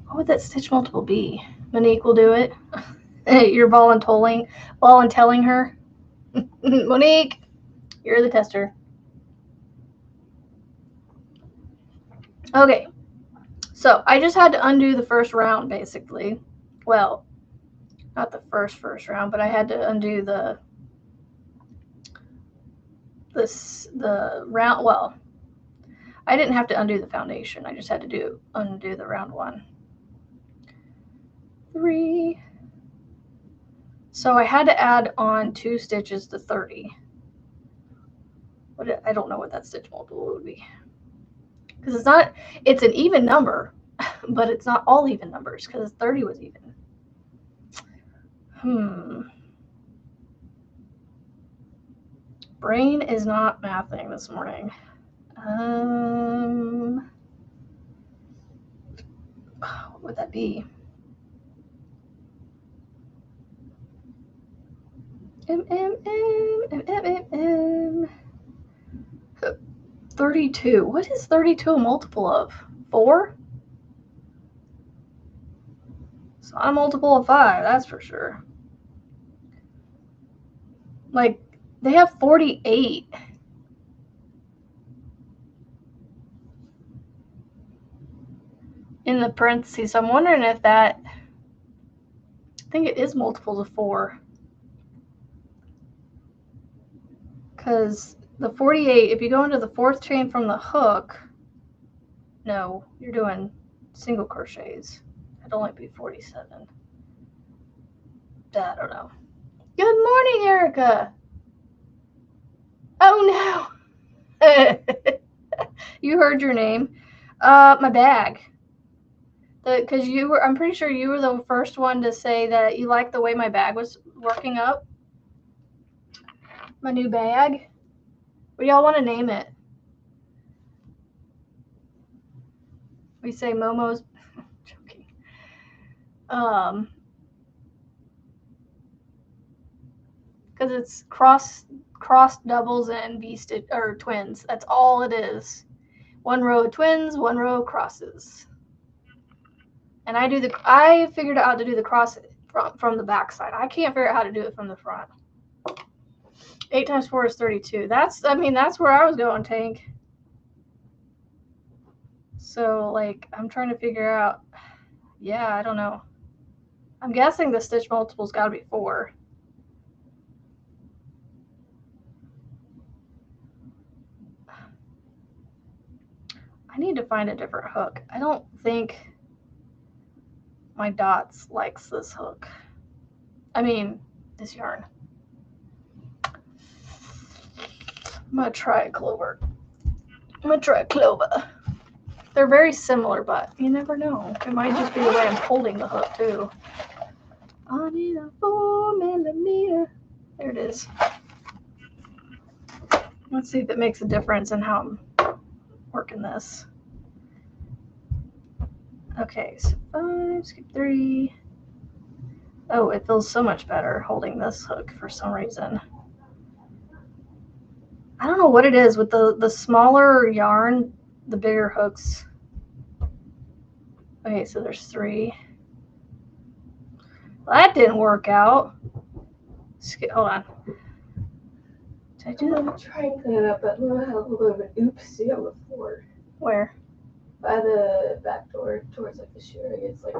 What would that stitch multiple be? Monique will do it. You're voluntelling her. Monique, you're the tester. Okay, so I just had to undo the first round basically. Well, not the first round, but I had to undo the round. Well, I didn't have to undo the foundation. I just had to undo the round 1. 3. So I had to add on 2 stitches to 30. I don't know what that stitch multiple would be. Because it's an even number, but it's not all even numbers because 30 was even. Brain is not mathing this morning. What would that be? 32. What is 32 a multiple of? 4? It's not a multiple of 5, that's for sure. Like, they have 48. In the parentheses. I'm wondering if that, I think it is multiples of 4. Because the 48, if you go into the 4th chain from the hook, no, you're doing single crochets. It'd only be 47. I don't know. Good morning, Erica. Oh no. You heard your name. My bag. Because I'm pretty sure you were the first one to say that you liked the way my bag was working up. My new bag. What do y'all want to name it? We say Momo's. Joking. Because it's cross doubles and V-stitch or twins. That's all it is. 1 row of twins, 1 row of crosses. And I figured out how to do the cross from the back side. I can't figure out how to do it from the front. 8 times 4 is 32. That's where I was going, Tank. So, like, I'm trying to figure out. Yeah, I don't know. I'm guessing the stitch multiple's got to be 4. I need to find a different hook. I don't think my Dots likes this hook. I mean, this yarn. I'm going to try Clover. They're very similar, but you never know. It might just be the way I'm holding the hook, too. I need a 4mm. There it is. Let's see if it makes a difference in how I'm working this. Okay, so 5, skip 3. Oh, it feels so much better holding this hook for some reason. I don't know what it is with the smaller yarn, the bigger hooks. Okay, so there's 3. Well, that didn't work out. Hold on. Did I do that? I'm trying to clean it up, but I had a little bit of an oopsie on the floor. Where? By the back door, towards like the shoe area. It's like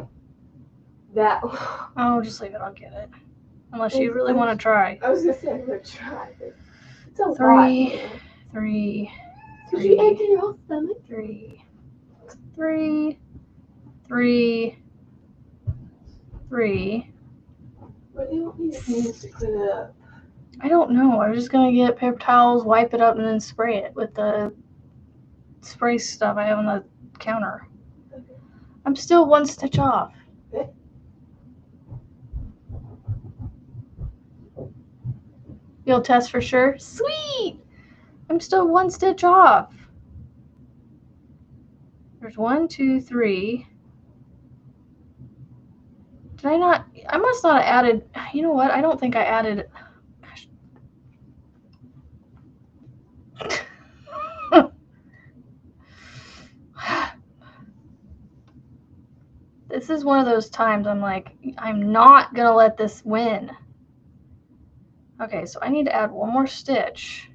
That. Oh, just leave it. I'll get it. Unless you really want to try. I was gonna say I'm gonna try, but it's a lot. 3, 3, Did you empty your whole stomach? 3, 3, 3, 3. But you don't need hands to clean it up. I don't know. I was just gonna get paper towels, wipe it up, and then spray it with the spray stuff I have on the counter. Okay. I'm still 1 stitch off. Okay. You'll test for sure? Sweet! I'm still 1 stitch off. There's 1, 2, 3. Did I not? I must not have added. You know what? I don't think I added. Gosh. This is one of those times I'm like, I'm not going to let this win. Okay, so I need to add 1 more stitch.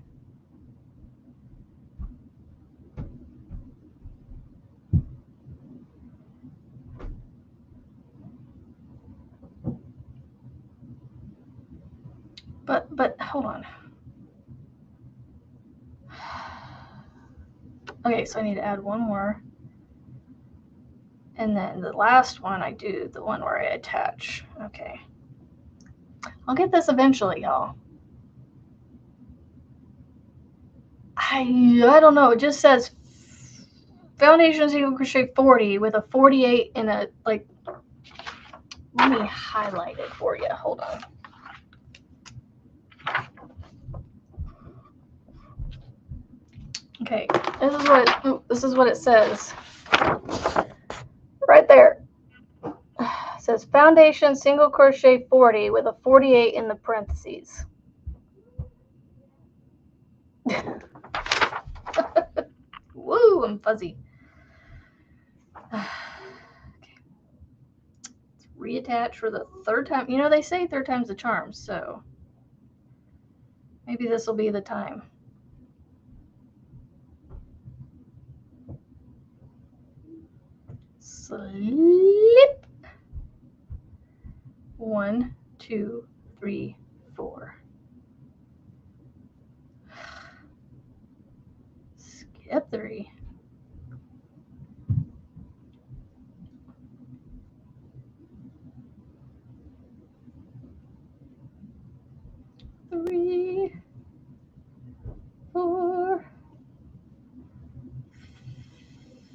But hold on. Okay, so I need to add 1 more. And then the last one I do, the one where I attach. Okay. I'll get this eventually, y'all. I don't know. It just says foundation single crochet 40 with a 48 in a, like, let me highlight it for you. Hold on. Okay, this is what it says. Right there. It says foundation single crochet 40 with a 48 in the parentheses. Woo, I'm fuzzy. Okay. Let's reattach for the 3rd time. You know, they say 3rd time's the charm, so maybe this will be the time. Slip. 1, 2, 3, 4. Skip 3. Three, 4,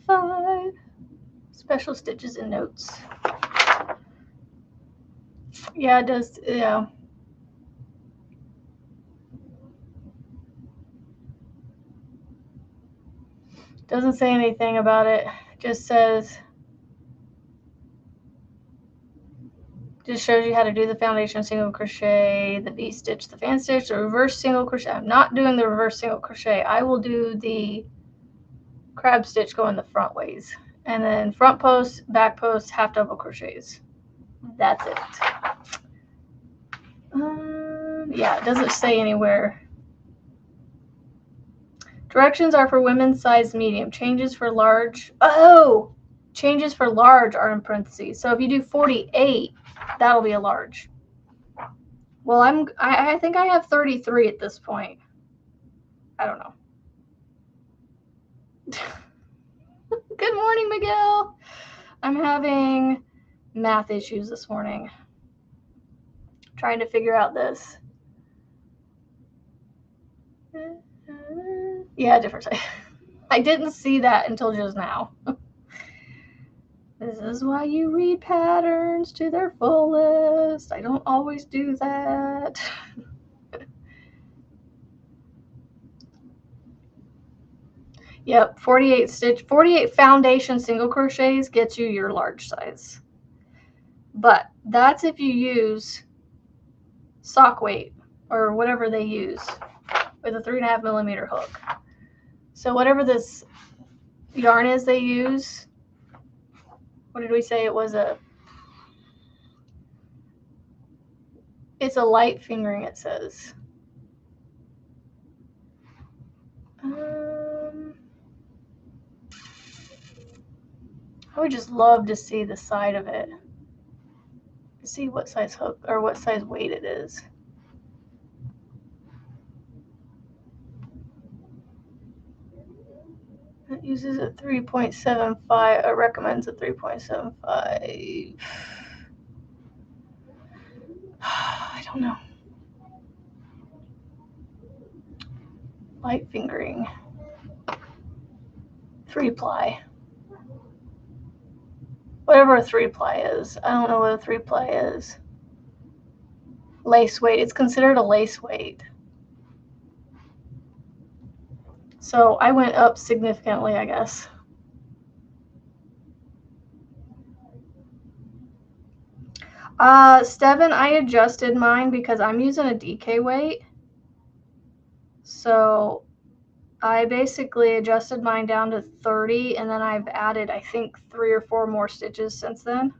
5. Special stitches and notes. Yeah, it does. Yeah. Doesn't say anything about it. Just says, just shows you how to do the foundation single crochet, the V-stitch, the fan stitch, the reverse single crochet. I'm not doing the reverse single crochet. I will do the crab stitch going the front ways. And then front post, back post, half double crochets. That's it. Yeah, it doesn't say anywhere. Directions are for women's size medium. Changes for large. Oh, changes for large are in parentheses. So if you do 48, that'll be a large. Well, I think I have 33 at this point. I don't know. Good morning, Miguel. I'm having math issues this morning. Trying to figure out this. Yeah, different side. I didn't see that until just now. This is why you read patterns to their fullest. I don't always do that. Yep, 48 foundation single crochets gets you your large size. But that's if you use sock weight or whatever they use with a 3.5 millimeter hook. So whatever this yarn is they use, what did we say it was? It's a light fingering, it says. I would just love to see the side of it. see what size hook or what size weight it is. It uses a 3.75. It recommends a 3.75. I don't know. Light fingering. 3-ply. Whatever a 3-ply is. I don't know what a 3-ply is. Lace weight. It's considered a lace weight. So I went up significantly, I guess. Steven, I adjusted mine because I'm using a DK weight. So I basically adjusted mine down to 30, and then I've added, I think, 3 or 4 more stitches since then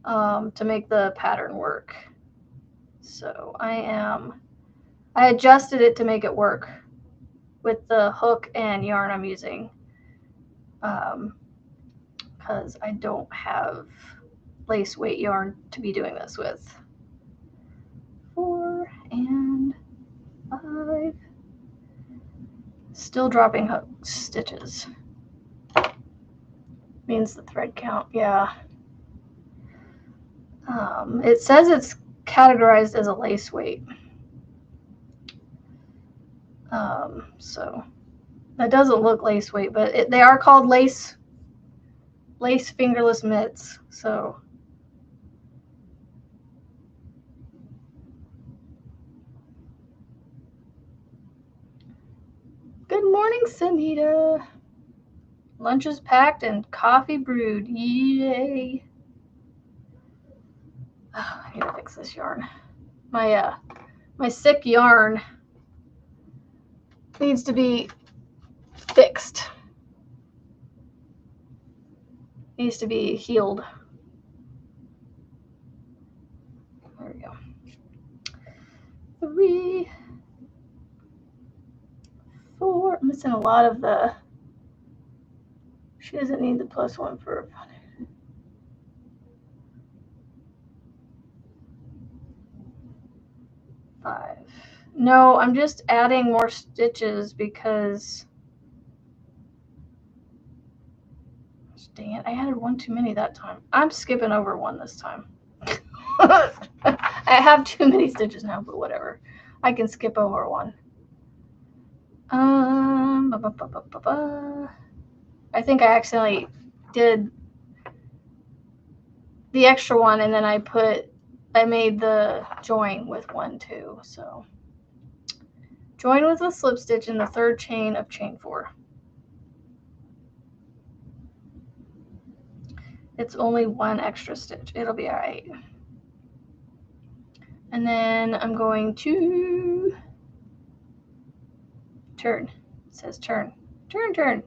to make the pattern work. So I adjusted it to make it work with the hook and yarn I'm using because I don't have lace weight yarn to be doing this with. 4 and 5. Still dropping hook stitches. Means the thread count, yeah. It says it's categorized as a lace weight. So that doesn't look lace weight, but they are called lace fingerless mitts. So good morning, Sanita. Lunch is packed and coffee brewed. Yay! Oh, I need to fix this yarn. My sick yarn needs to be fixed. Needs to be healed. There we go. 3, 4. I'm missing a lot of the. She doesn't need the +1 for 5. No, I'm just adding more stitches because. Dang it, I added one too many that time. I'm skipping over one this time. I have too many stitches now, but whatever. I can skip over one. I think I accidentally did the extra one, and then I made the join with one too. So join with a slip stitch in the 3rd chain of chain 4. It's only one extra stitch. It'll be all right. And then I'm going to turn. It says turn. Turn, turn.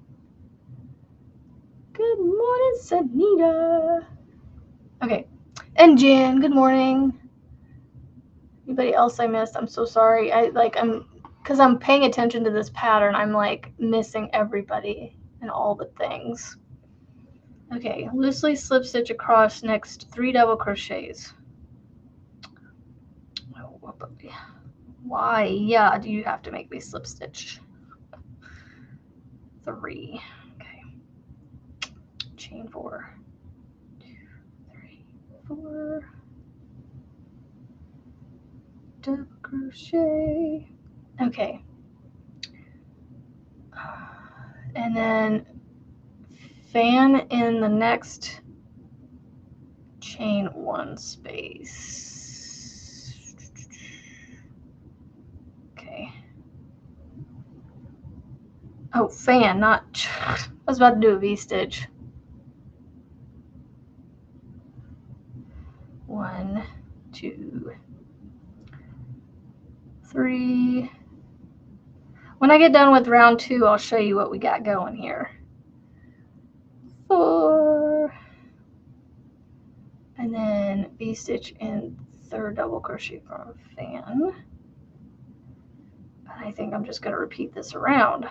Good morning, Sanita. Okay. And Jen, good morning. Anybody else I missed? I'm so sorry. Because I'm paying attention to this pattern, I'm like missing everybody and all the things. Okay, loosely slip stitch across next 3 double crochets. Why? Yeah, do you have to make me slip stitch? 3. Okay. Chain 4. 2, 3, 4. Double crochet. Okay. And then fan in the next chain 1 space. Okay. Oh, fan, not. I was about to do a V-stitch. 1, 2, 3. When I get done with round 2, I'll show you what we got going here. 4. And then V-stitch in 3rd double crochet from a fan. I think I'm just going to repeat this around.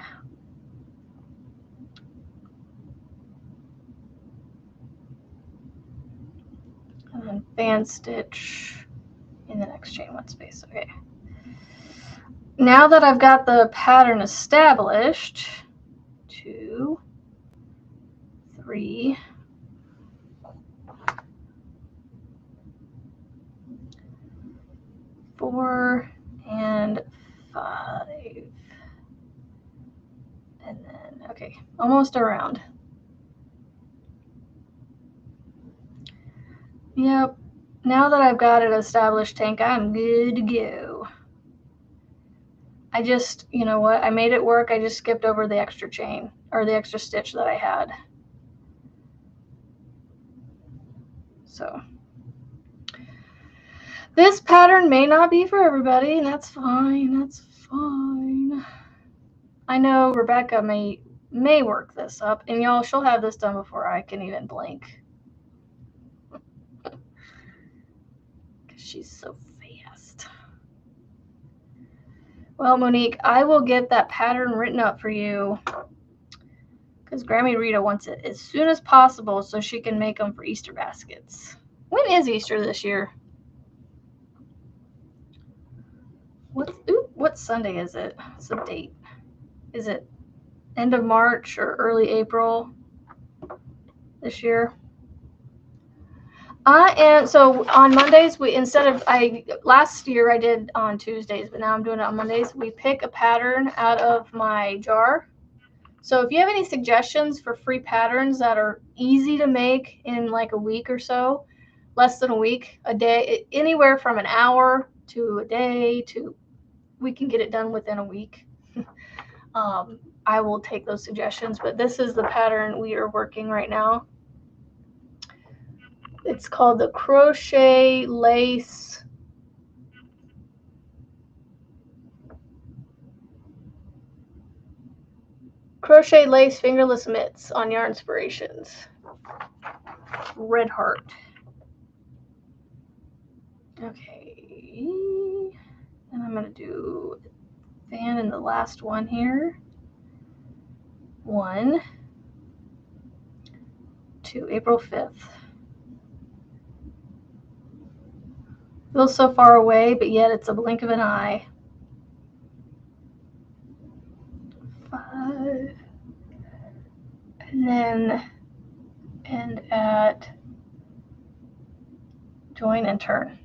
fan stitch in the next chain 1 space. Okay. Now that I've got the pattern established, 2, 3, 4, and 5. And then, okay, almost around. Yep. Now that I've got it established, Tank, I'm good to go. I just, you know what, I made it work. I just skipped over the extra chain, or the extra stitch that I had. So this pattern may not be for everybody, and that's fine. That's fine. I know Rebecca may work this up, and y'all, she'll have this done before I can even blink. She's so fast. Well, Monique, I will get that pattern written up for you because Grammy Rita wants it as soon as possible so she can make them for Easter baskets. When is Easter this year? What Sunday is it? What's the date? Is it end of March or early April this year? So on Mondays, last year I did on Tuesdays, but now I'm doing it on Mondays. We pick a pattern out of my jar. So if you have any suggestions for free patterns that are easy to make in like a week or so, less than a week, a day, anywhere from an hour to a day to, we can get it done within a week. I will take those suggestions, but this is the pattern we are working right now. It's called the Crochet Lace Fingerless Mitts on Yarn Inspirations. Red Heart. Okay. And I'm going to do a fan in the last one here. 1 to April 5th. Feels so far away, but yet it's a blink of an eye. 5. And then end at join and turn.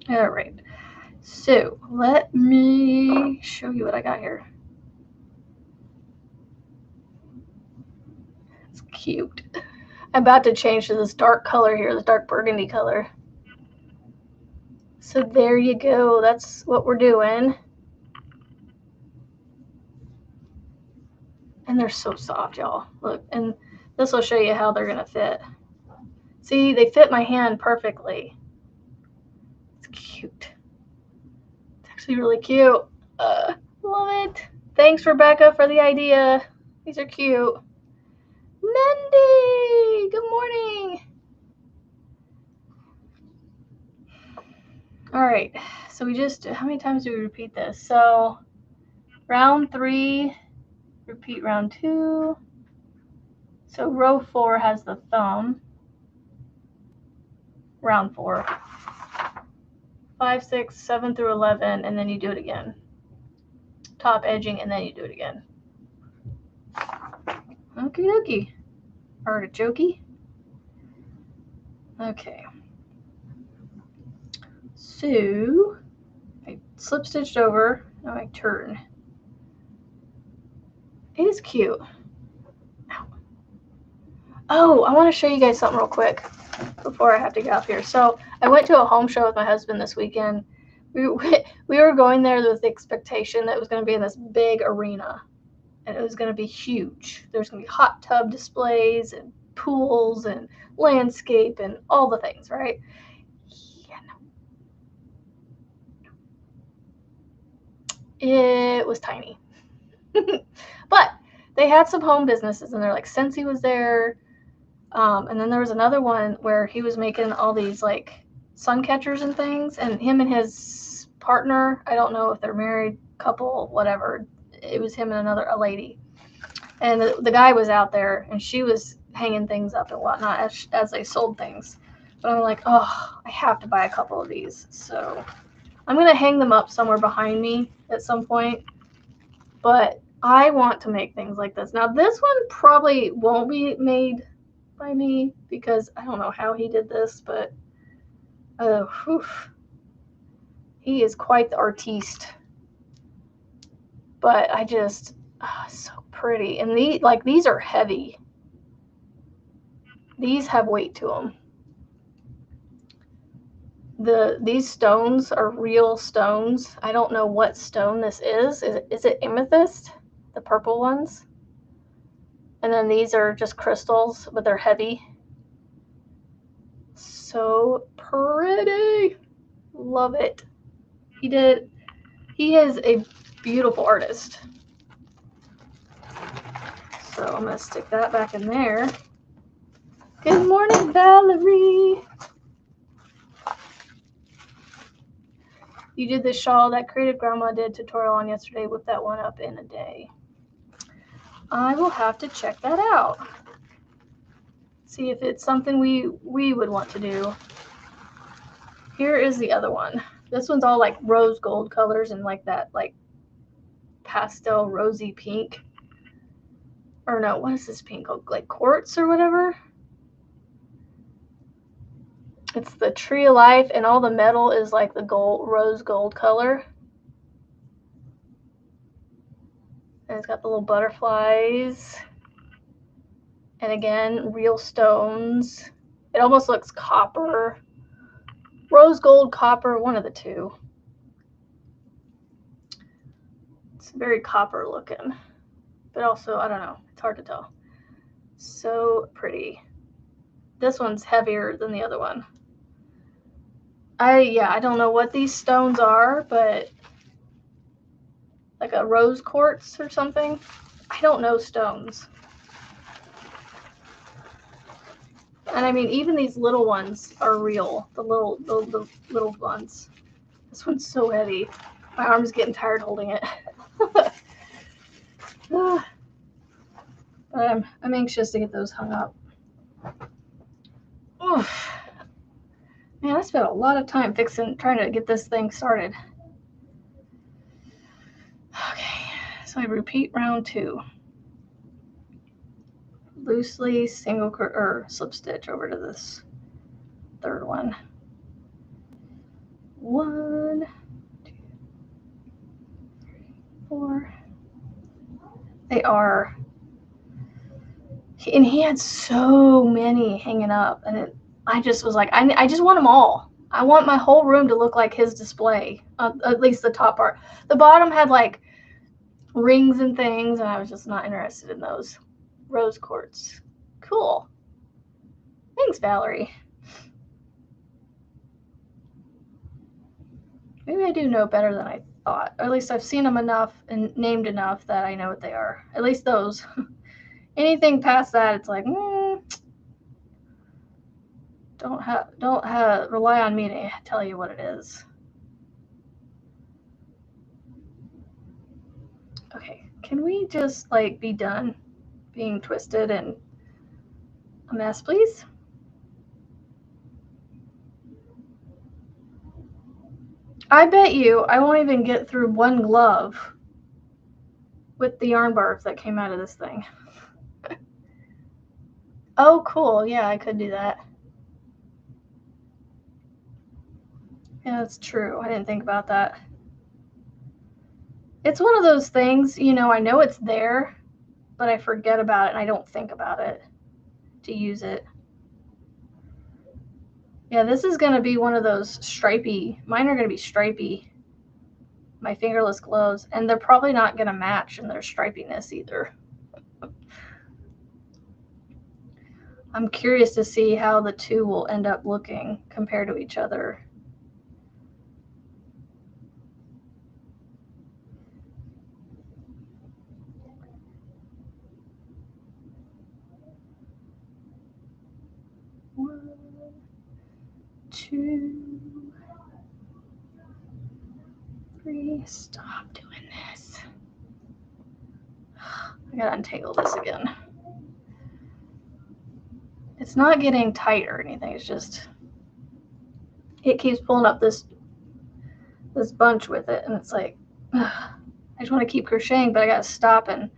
All right. So let me show you what I got here. It's cute. I'm about to change to this dark color here, this dark burgundy color. So there you go. That's what we're doing. And they're so soft, y'all. Look, and this will show you how they're going to fit. See, they fit my hand perfectly. It's cute. It's actually really cute. Love it. Thanks, Rebecca, for the idea. These are cute. Mendy, good morning. All right, so we just, how many times do we repeat this? So round 3, repeat round 2. So row 4 has the thumb. Round 4. 5, 6, 7 through 11, and then you do it again. Top edging, and then you do it again. Okie dokie. Artichoke. Okay. So I slip stitched over. Now I turn. It is cute. Ow. Oh, I want to show you guys something real quick before I have to get off here. So I went to a home show with my husband this weekend. We were going there with the expectation that it was going to be in this big arena, and it was going to be huge. There's going to be hot tub displays and pools and landscape and all the things, right? Yeah, no. It was tiny. But they had some home businesses, and they're like, Scentsy was there. And then there was another one where he was making all these like sun catchers and things, and him and his partner, I don't know if they're married, couple, whatever, it was him and a lady. And the guy was out there, and she was hanging things up and whatnot as they sold things. But I'm like, oh, I have to buy a couple of these. So I'm going to hang them up somewhere behind me at some point. But I want to make things like this. Now, this one probably won't be made by me because I don't know how he did this, but he is quite the artiste. But I just, so pretty. And these are heavy. These have weight to them. These stones are real stones. I don't know what stone this is. Is it amethyst? The purple ones? And then these are just crystals, but they're heavy. So pretty. Love it. He is a beautiful artist. So I'm going to stick that back in there. Good morning, Valerie. You did the shawl that Creative Grandma did tutorial on yesterday. Whip that one up in a day. I will have to check that out. See if it's something we would want to do. Here is the other one. This one's all like rose gold colors and like that like pastel rosy pink. Or no, what is this pink called? Like quartz or whatever? It's the Tree of Life, and all the metal is like the gold, rose gold color. And it's got the little butterflies. And again, real stones. It almost looks copper. Rose gold, copper, one of the two. It's very copper looking. But also, I don't know. It's hard to tell. So pretty. This one's heavier than the other one. I don't know what these stones are, but like a rose quartz or something. I don't know stones. And I mean, even these little ones are real. The little ones. This one's so heavy. My arm's getting tired holding it. I'm anxious to get those hung up. Oof. Man, I spent a lot of time trying to get this thing started. Okay, so I repeat round 2. Loosely single or slip stitch over to this third one. 1, 2, 3, 4. They are. And he had so many hanging up, and I just was like, I just want them all. I want my whole room to look like his display, at least the top part. The bottom had like rings and things, and I was just not interested in those. Rose quartz. Cool. Thanks, Valerie. Maybe I do know better than I thought. Or at least I've seen them enough and named enough that I know what they are. At least those. Anything past that, it's like, don't rely on me to tell you what it is. Okay, can we just like be done being twisted and a mess, please? I bet you I won't even get through one glove with the yarn barbs that came out of this thing. Oh, cool. Yeah, I could do that. Yeah, that's true. I didn't think about that. It's one of those things, I know it's there, but I forget about it and I don't think about it to use it. Yeah, this is going to be one of those stripy. Mine are going to be stripy. My fingerless gloves. And they're probably not going to match in their stripiness either. I'm curious to see how the two will end up looking compared to each other. One, 2, 3. Stop doing this. I gotta untangle this again. It's not getting tight or anything. It's just, it keeps pulling up this bunch with it, and it's like, ugh, I just want to keep crocheting, but I gotta stop and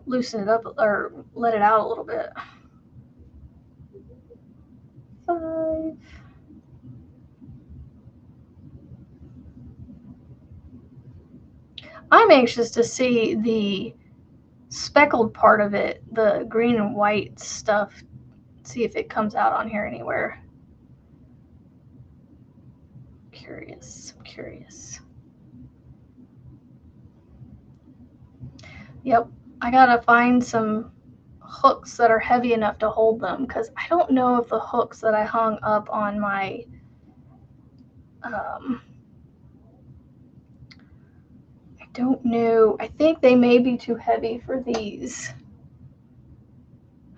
loosen it up or let it out a little bit. 5. I'm anxious to see the speckled part of it, the green and white stuff, see if it comes out on here anywhere. Curious. Yep, I gotta find some hooks that are heavy enough to hold them, because I don't know if the hooks that I hung up on my I don't know. I think they may be too heavy for these.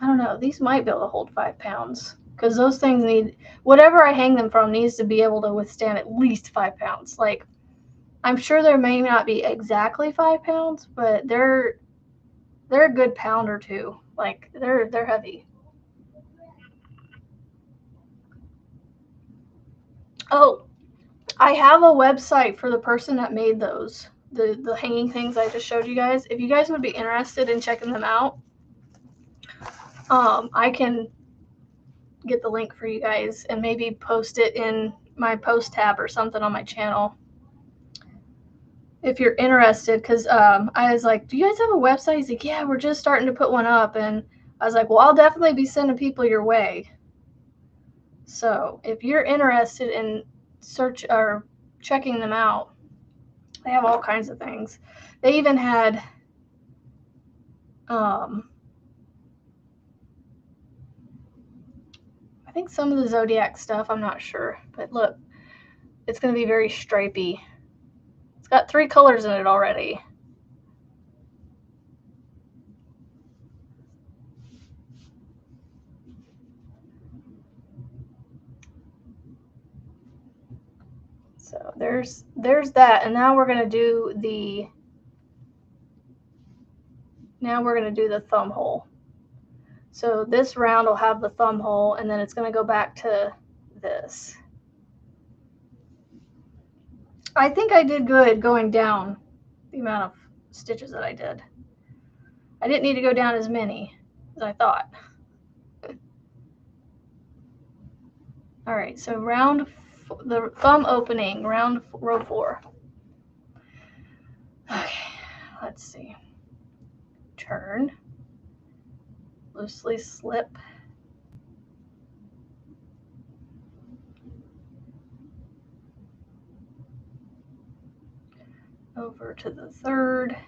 I don't know. These might be able to hold 5 pounds, because those things need, whatever I hang them from needs to be able to withstand at least 5 pounds. Like, I'm sure there may not be exactly 5 pounds, but they're a good pound or two. Like, they're heavy. Oh, I have a website for the person that made those. The hanging things I just showed you guys. If you guys would be interested in checking them out, I can get the link for you guys and maybe post it in my post tab or something on my channel if you're interested, because I was like, do you guys have a website? He's like, yeah, we're just starting to put one up. And I was like, well, I'll definitely be sending people your way. So if you're interested in search or checking them out, they have all kinds of things. They even had I think some of the Zodiac stuff, I'm not sure, but look, it's going to be very stripy. It's got 3 colors in it already. So there's that, and now we're going to do the thumb hole. So this round will have the thumb hole, and then it's going to go back to this. I think I did good going down the amount of stitches that I did. I didn't need to go down as many as I thought. All right, so the thumb opening, row 4. Okay, let's see. Turn, loosely slip, over to the 3rd.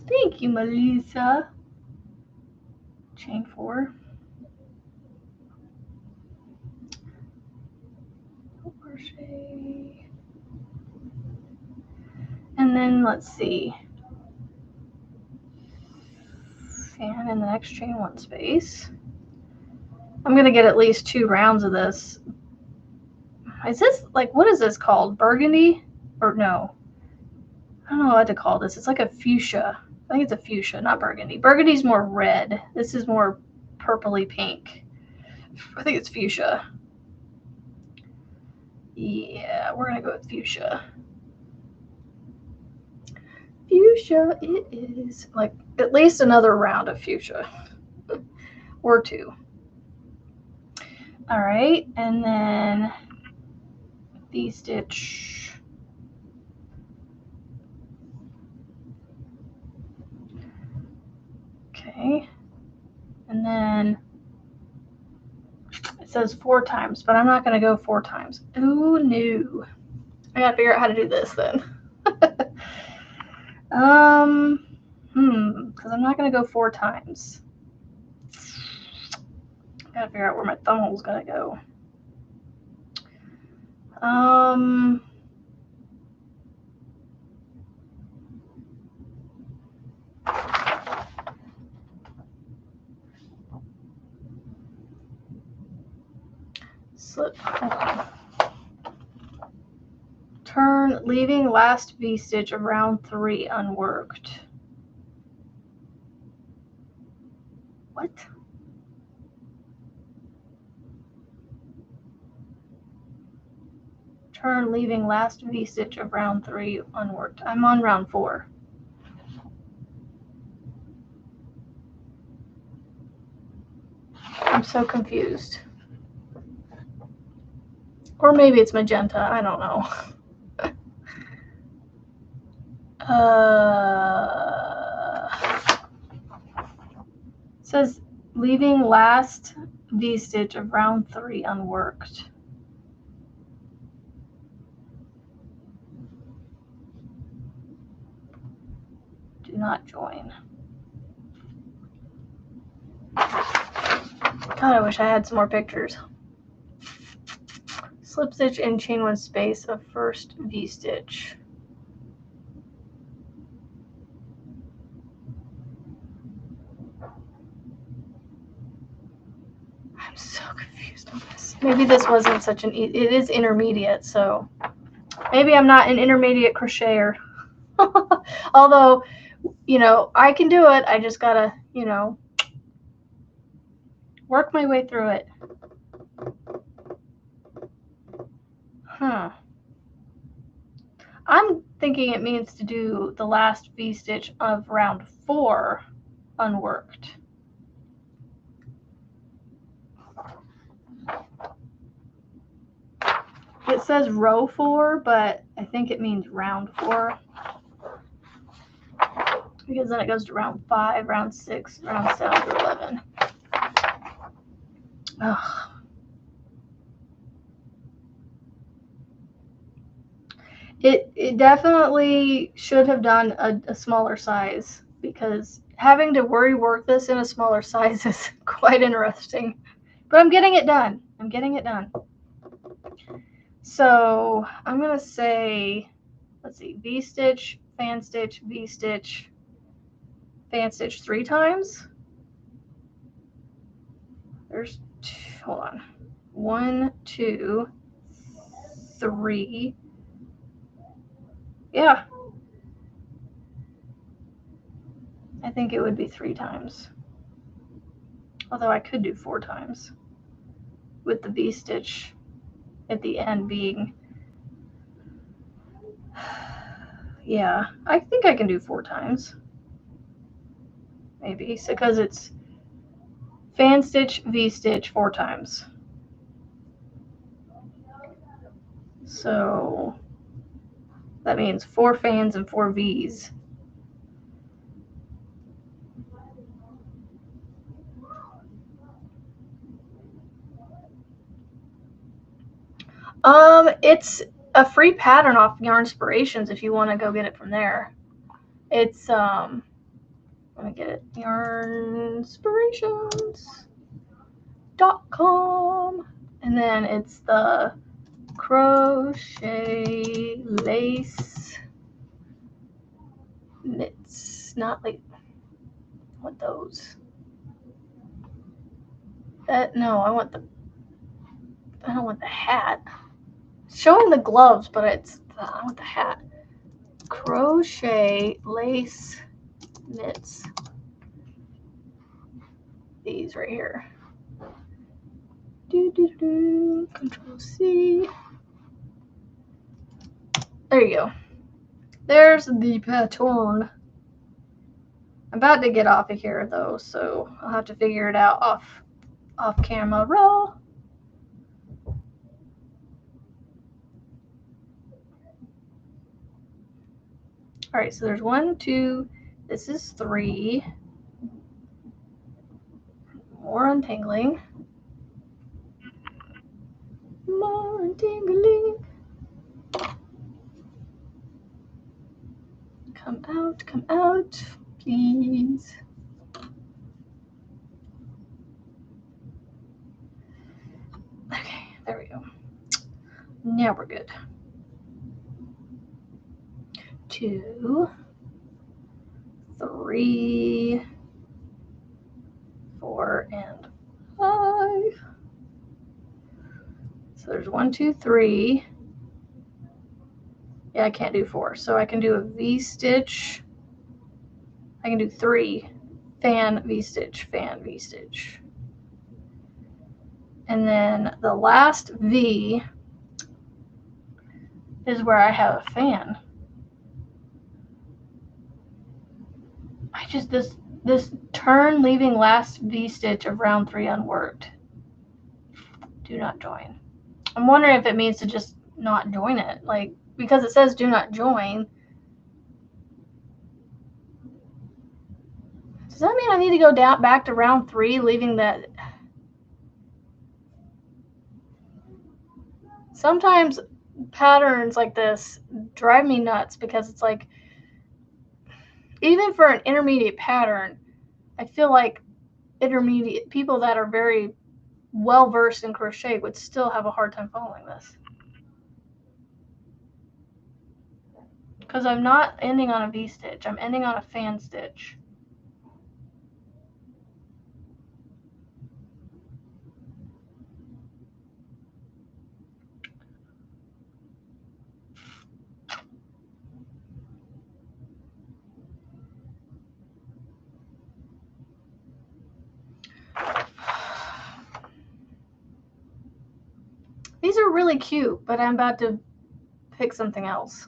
Thank you, Melissa. Chain 4. Crochet. And then let's see. Fan in the next chain 1 space. I'm going to get at least 2 rounds of this. Is this, like, what is this called? Burgundy? Or no. I don't know what to call this. It's like a fuchsia. I think it's a fuchsia, not burgundy. Burgundy's more red. This is more purpley pink. I think it's fuchsia. Yeah, we're going to go with fuchsia. Fuchsia it is. Like, at least another round of fuchsia. Or 2. All right, and then V-stitch. Okay, and then it says 4 times, but I'm not going to go 4 times. Ooh, no. I got to figure out how to do this then. Because I'm not going to go 4 times. I got to figure out where my thumb hole is going to go. Slip, turn, Turn leaving last V-stitch of round 3 unworked. What? Turn leaving last V-stitch of round 3 unworked. I'm on round 4. I'm so confused. Or maybe it's magenta, I don't know. It says leaving last V-stitch of round 3 unworked. Do not join. God, I wish I had some more pictures. Slip stitch and chain 1 space of first V-stitch. I'm so confused on this. Maybe this wasn't such an it is intermediate, so maybe I'm not an intermediate crocheter. Although, you know, I can do it. I just gotta, you know, work my way through it. I'm thinking it means to do the last V-stitch of round 4 unworked. It says row 4, but I think it means round 4. Because then it goes to round 5, round 6, round 7 through 11. Ugh. It definitely should have done a smaller size, because having to work this in a smaller size is quite interesting. But I'm getting it done. I'm getting it done. So I'm going to say, let's see, V-stitch, fan stitch, V-stitch, fan stitch 3 times. There's, hold on, 1, 2, 3. Yeah. I think it would be 3 times. Although I could do 4 times with the V-stitch at the end being, yeah, I think I can do 4 times. Maybe, so because it's fan stitch, V-stitch 4 times. So that means 4 fans and 4 V's. It's a free pattern off Yarnspirations if you want to go get it from there. It's let me get it, yarnspirations.com, and then it's the crochet lace knits, not like what those. No, I don't want the hat. It's showing the gloves, but I want the hat. Crochet lace knits. These right here. Control C. There you go. There's the pattern. I'm about to get off of here though, so I'll have to figure it out off camera. Roll. All right, so there's 1, 2. This is 3. More untangling. More untangling. Come out, please. Okay, there we go. Now we're good. 2, 3, 4, and 5. So there's 1, 2, 3. Yeah, I can't do 4. So I can do a V-stitch. I can do 3. Fan, V-stitch, fan, V-stitch. And then the last V is where I have a fan. I just, this turn leaving last V-stitch of round 3 unworked. Do not join. I'm wondering if it means to just not join it. Like, because it says do not join. Does that mean I need to go down back to round 3, leaving that? Sometimes patterns like this drive me nuts because it's like, even for an intermediate pattern, I feel like intermediate people that are very well versed in crochet would still have a hard time following this. Because I'm not ending on a V-stitch, I'm ending on a fan stitch. These are really cute, but I'm about to pick something else.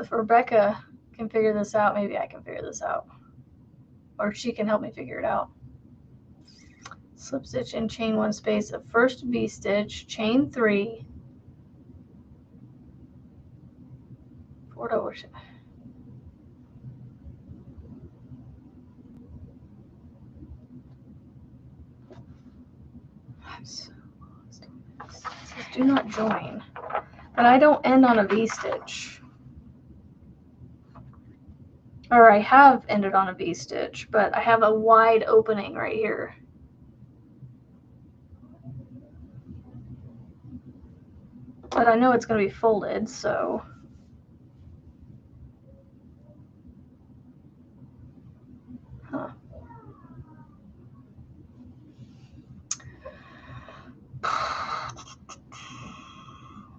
If Rebecca can figure this out, maybe I can figure this out. Or she can help me figure it out. Slip stitch and chain 1 space of first V-stitch, chain 3, 4 double crochet. I'm so lost. It says do not join, but I don't end on a V-stitch. Or I have ended on a V-stitch, but I have a wide opening right here. But I know it's going to be folded, so. Huh.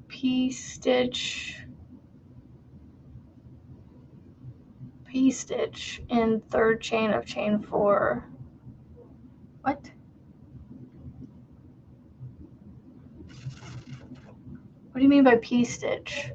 P-stitch in third chain of chain 4. What? What do you mean by P-stitch?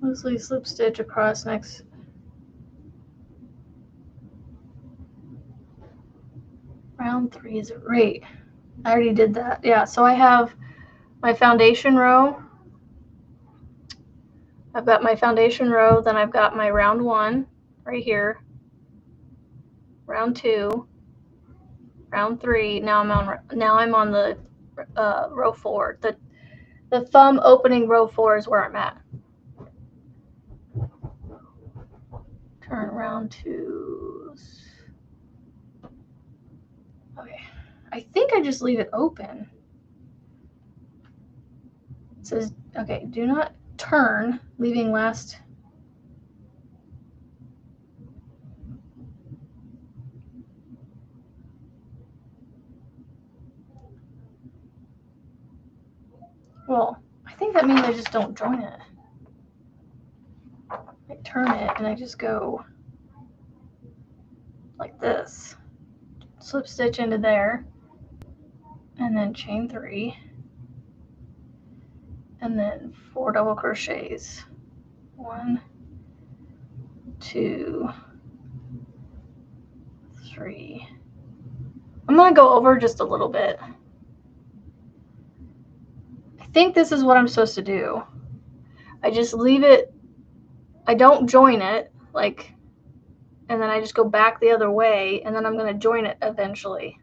Loosely slip stitch across next. Round 3 is right. I already did that. Yeah, so I have my foundation row. I've got my foundation row, then I've got my round 1 right here. Round 2, round 3. Now I'm on the row 4. The thumb opening row 4 is where I'm at. Turn around to. Okay, I think I just leave it open. It says, okay, do not turn, leaving last. Well, I think that means I just don't join it. I turn it and I just go like this. Slip stitch into there, and then chain 3, and then 4 double crochets. 1, 2, 3. I'm going to go over just a little bit. I think this is what I'm supposed to do. I just leave it, I don't join it, like, and then I just go back the other way, and then I'm going to join it eventually.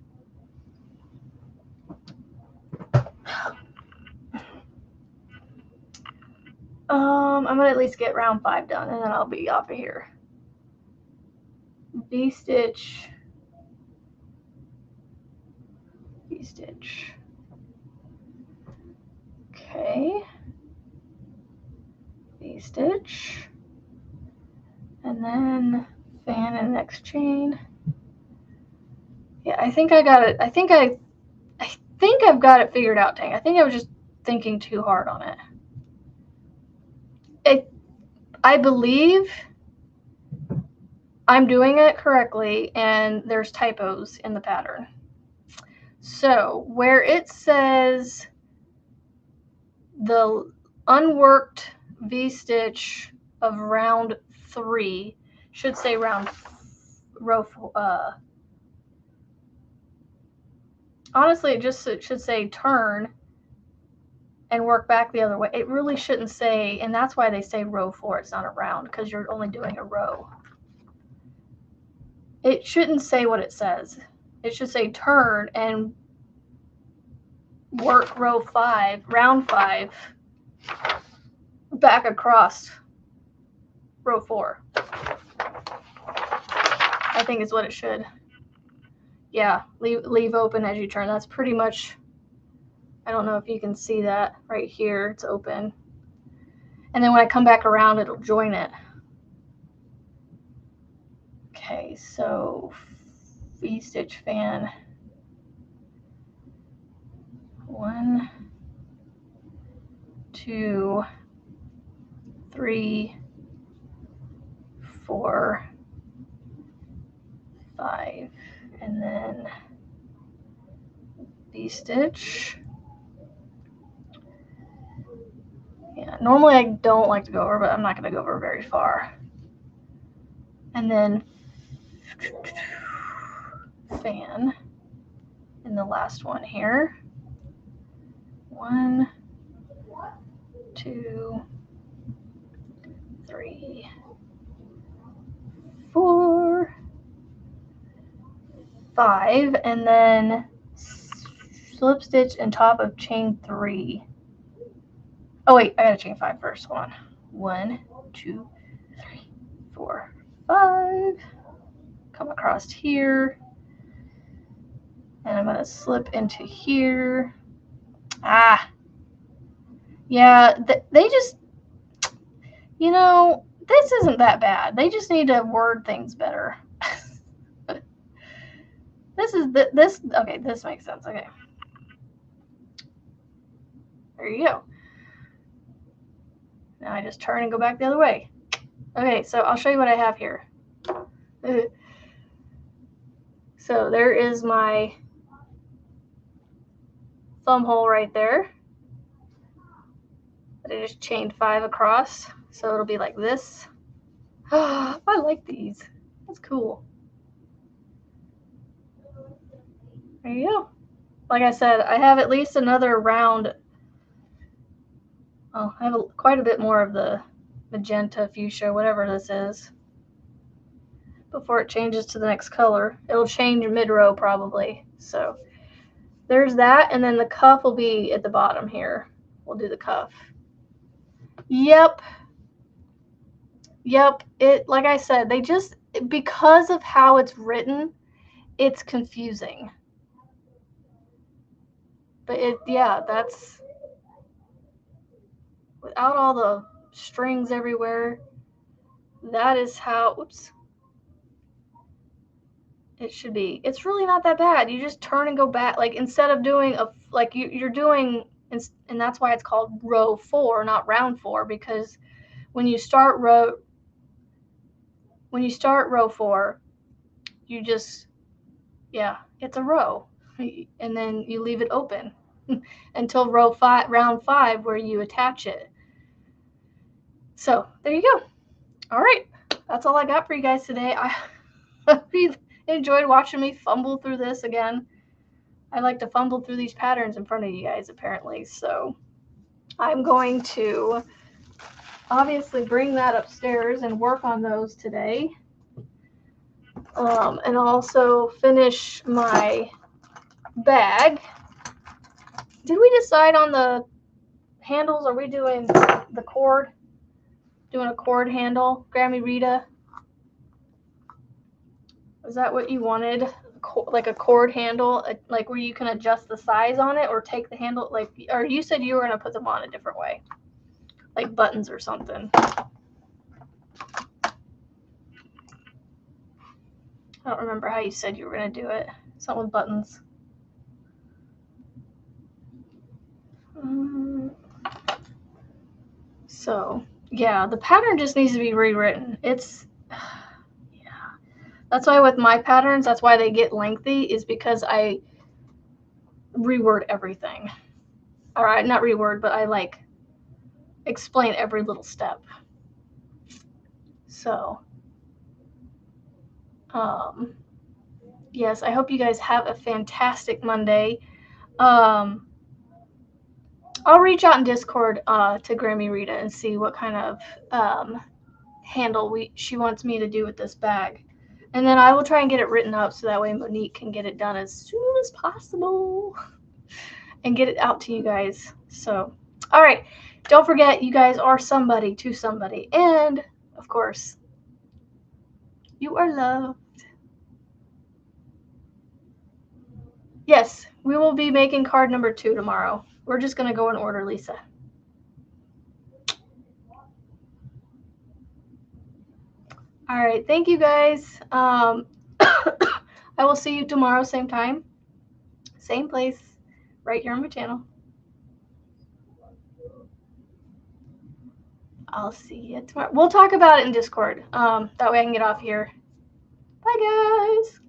I'm going to at least get round 5 done, and then I'll be off of here. V-stitch, V-stitch, Okay. V-stitch. And then fan in the next chain. Yeah, I think I got it. I think I've got it figured out, Tang. I think I was just thinking too hard on it. I believe I'm doing it correctly, and there's typos in the pattern. So where it says the unworked V-stitch of round 3 should say row 4. Honestly, it should say turn and work back the other way. It really shouldn't say, and that's why they say row 4. It's not a round, because you're only doing a row. It shouldn't say what it says. It should say turn and work round 5, back across row 4. I think is what it should. Yeah, leave open as you turn. That's pretty much, I don't know if you can see that right here. It's open. And then when I come back around, it'll join it. Okay, so V-stitch fan. 1, 2, 3, 4, 5, and then V-stitch. Yeah, normally I don't like to go over, but I'm not going to go over very far. And then fan in the last one here. 1, 2, 3, 4, 5, and then slip stitch in top of chain 3. Oh wait, I gotta chain 5 first. Hold on. 1, 2, 3, 4, 5. Come across here, and I'm gonna slip into here. Yeah, they just, this isn't that bad. They just need to word things better. Okay, this makes sense. Okay. There you go. Now I just turn and go back the other way. Okay, so I'll show you what I have here. So there is my thumb hole right there. I just chained 5 across, so it'll be like this. I like these. That's cool. There you go. Like I said, I have at least another round. Oh, I have quite a bit more of the magenta, fuchsia, whatever this is, before it changes to the next color. It'll change mid-row probably. So there's that, and then the cuff will be at the bottom here. We'll do the cuff. Yep. It, like I said, they just, because of how it's written, it's confusing. But that's, without all the strings everywhere, that is how, oops, it should be. It's really not that bad. You just turn and go back, like instead of doing you're doing, and that's why it's called row 4, not round 4, because when you start row 4, you just, it's a row, and then you leave it open until round 5 where you attach it. So there you go. All right, that's all I got for you guys today. I hope you enjoyed watching me fumble through this again. I like to fumble through these patterns in front of you guys, apparently. So I'm going to obviously bring that upstairs and work on those today. And also finish my bag. Did we decide on the handles? Are we doing the cord? Doing a cord handle? Grammy Rita? Is that what you wanted? like a cord handle, like where you can adjust the size on it, or take the handle, like, or you said you were going to put them on a different way, like buttons or something. I don't remember how you said you were going to do it. Something with buttons. So, yeah, the pattern just needs to be rewritten. It's, yeah. That's why with my patterns, that's why they get lengthy, is because I reword everything. Or not reword, but I like explain every little step. So, yes, I hope you guys have a fantastic Monday. I'll reach out in Discord to Grammy Rita and see what kind of handle she wants me to do with this bag. And then I will try and get it written up so that way Monique can get it done as soon as possible and get it out to you guys. So, all right. Don't forget, you guys are somebody to somebody. And, of course, you are loved. Yes, we will be making card number 2 tomorrow. We're just going to go in order, Lisa. All right. Thank you, guys. I will see you tomorrow, same time, same place, right here on my channel. I'll see you tomorrow. We'll talk about it in Discord. That way I can get off here. Bye, guys.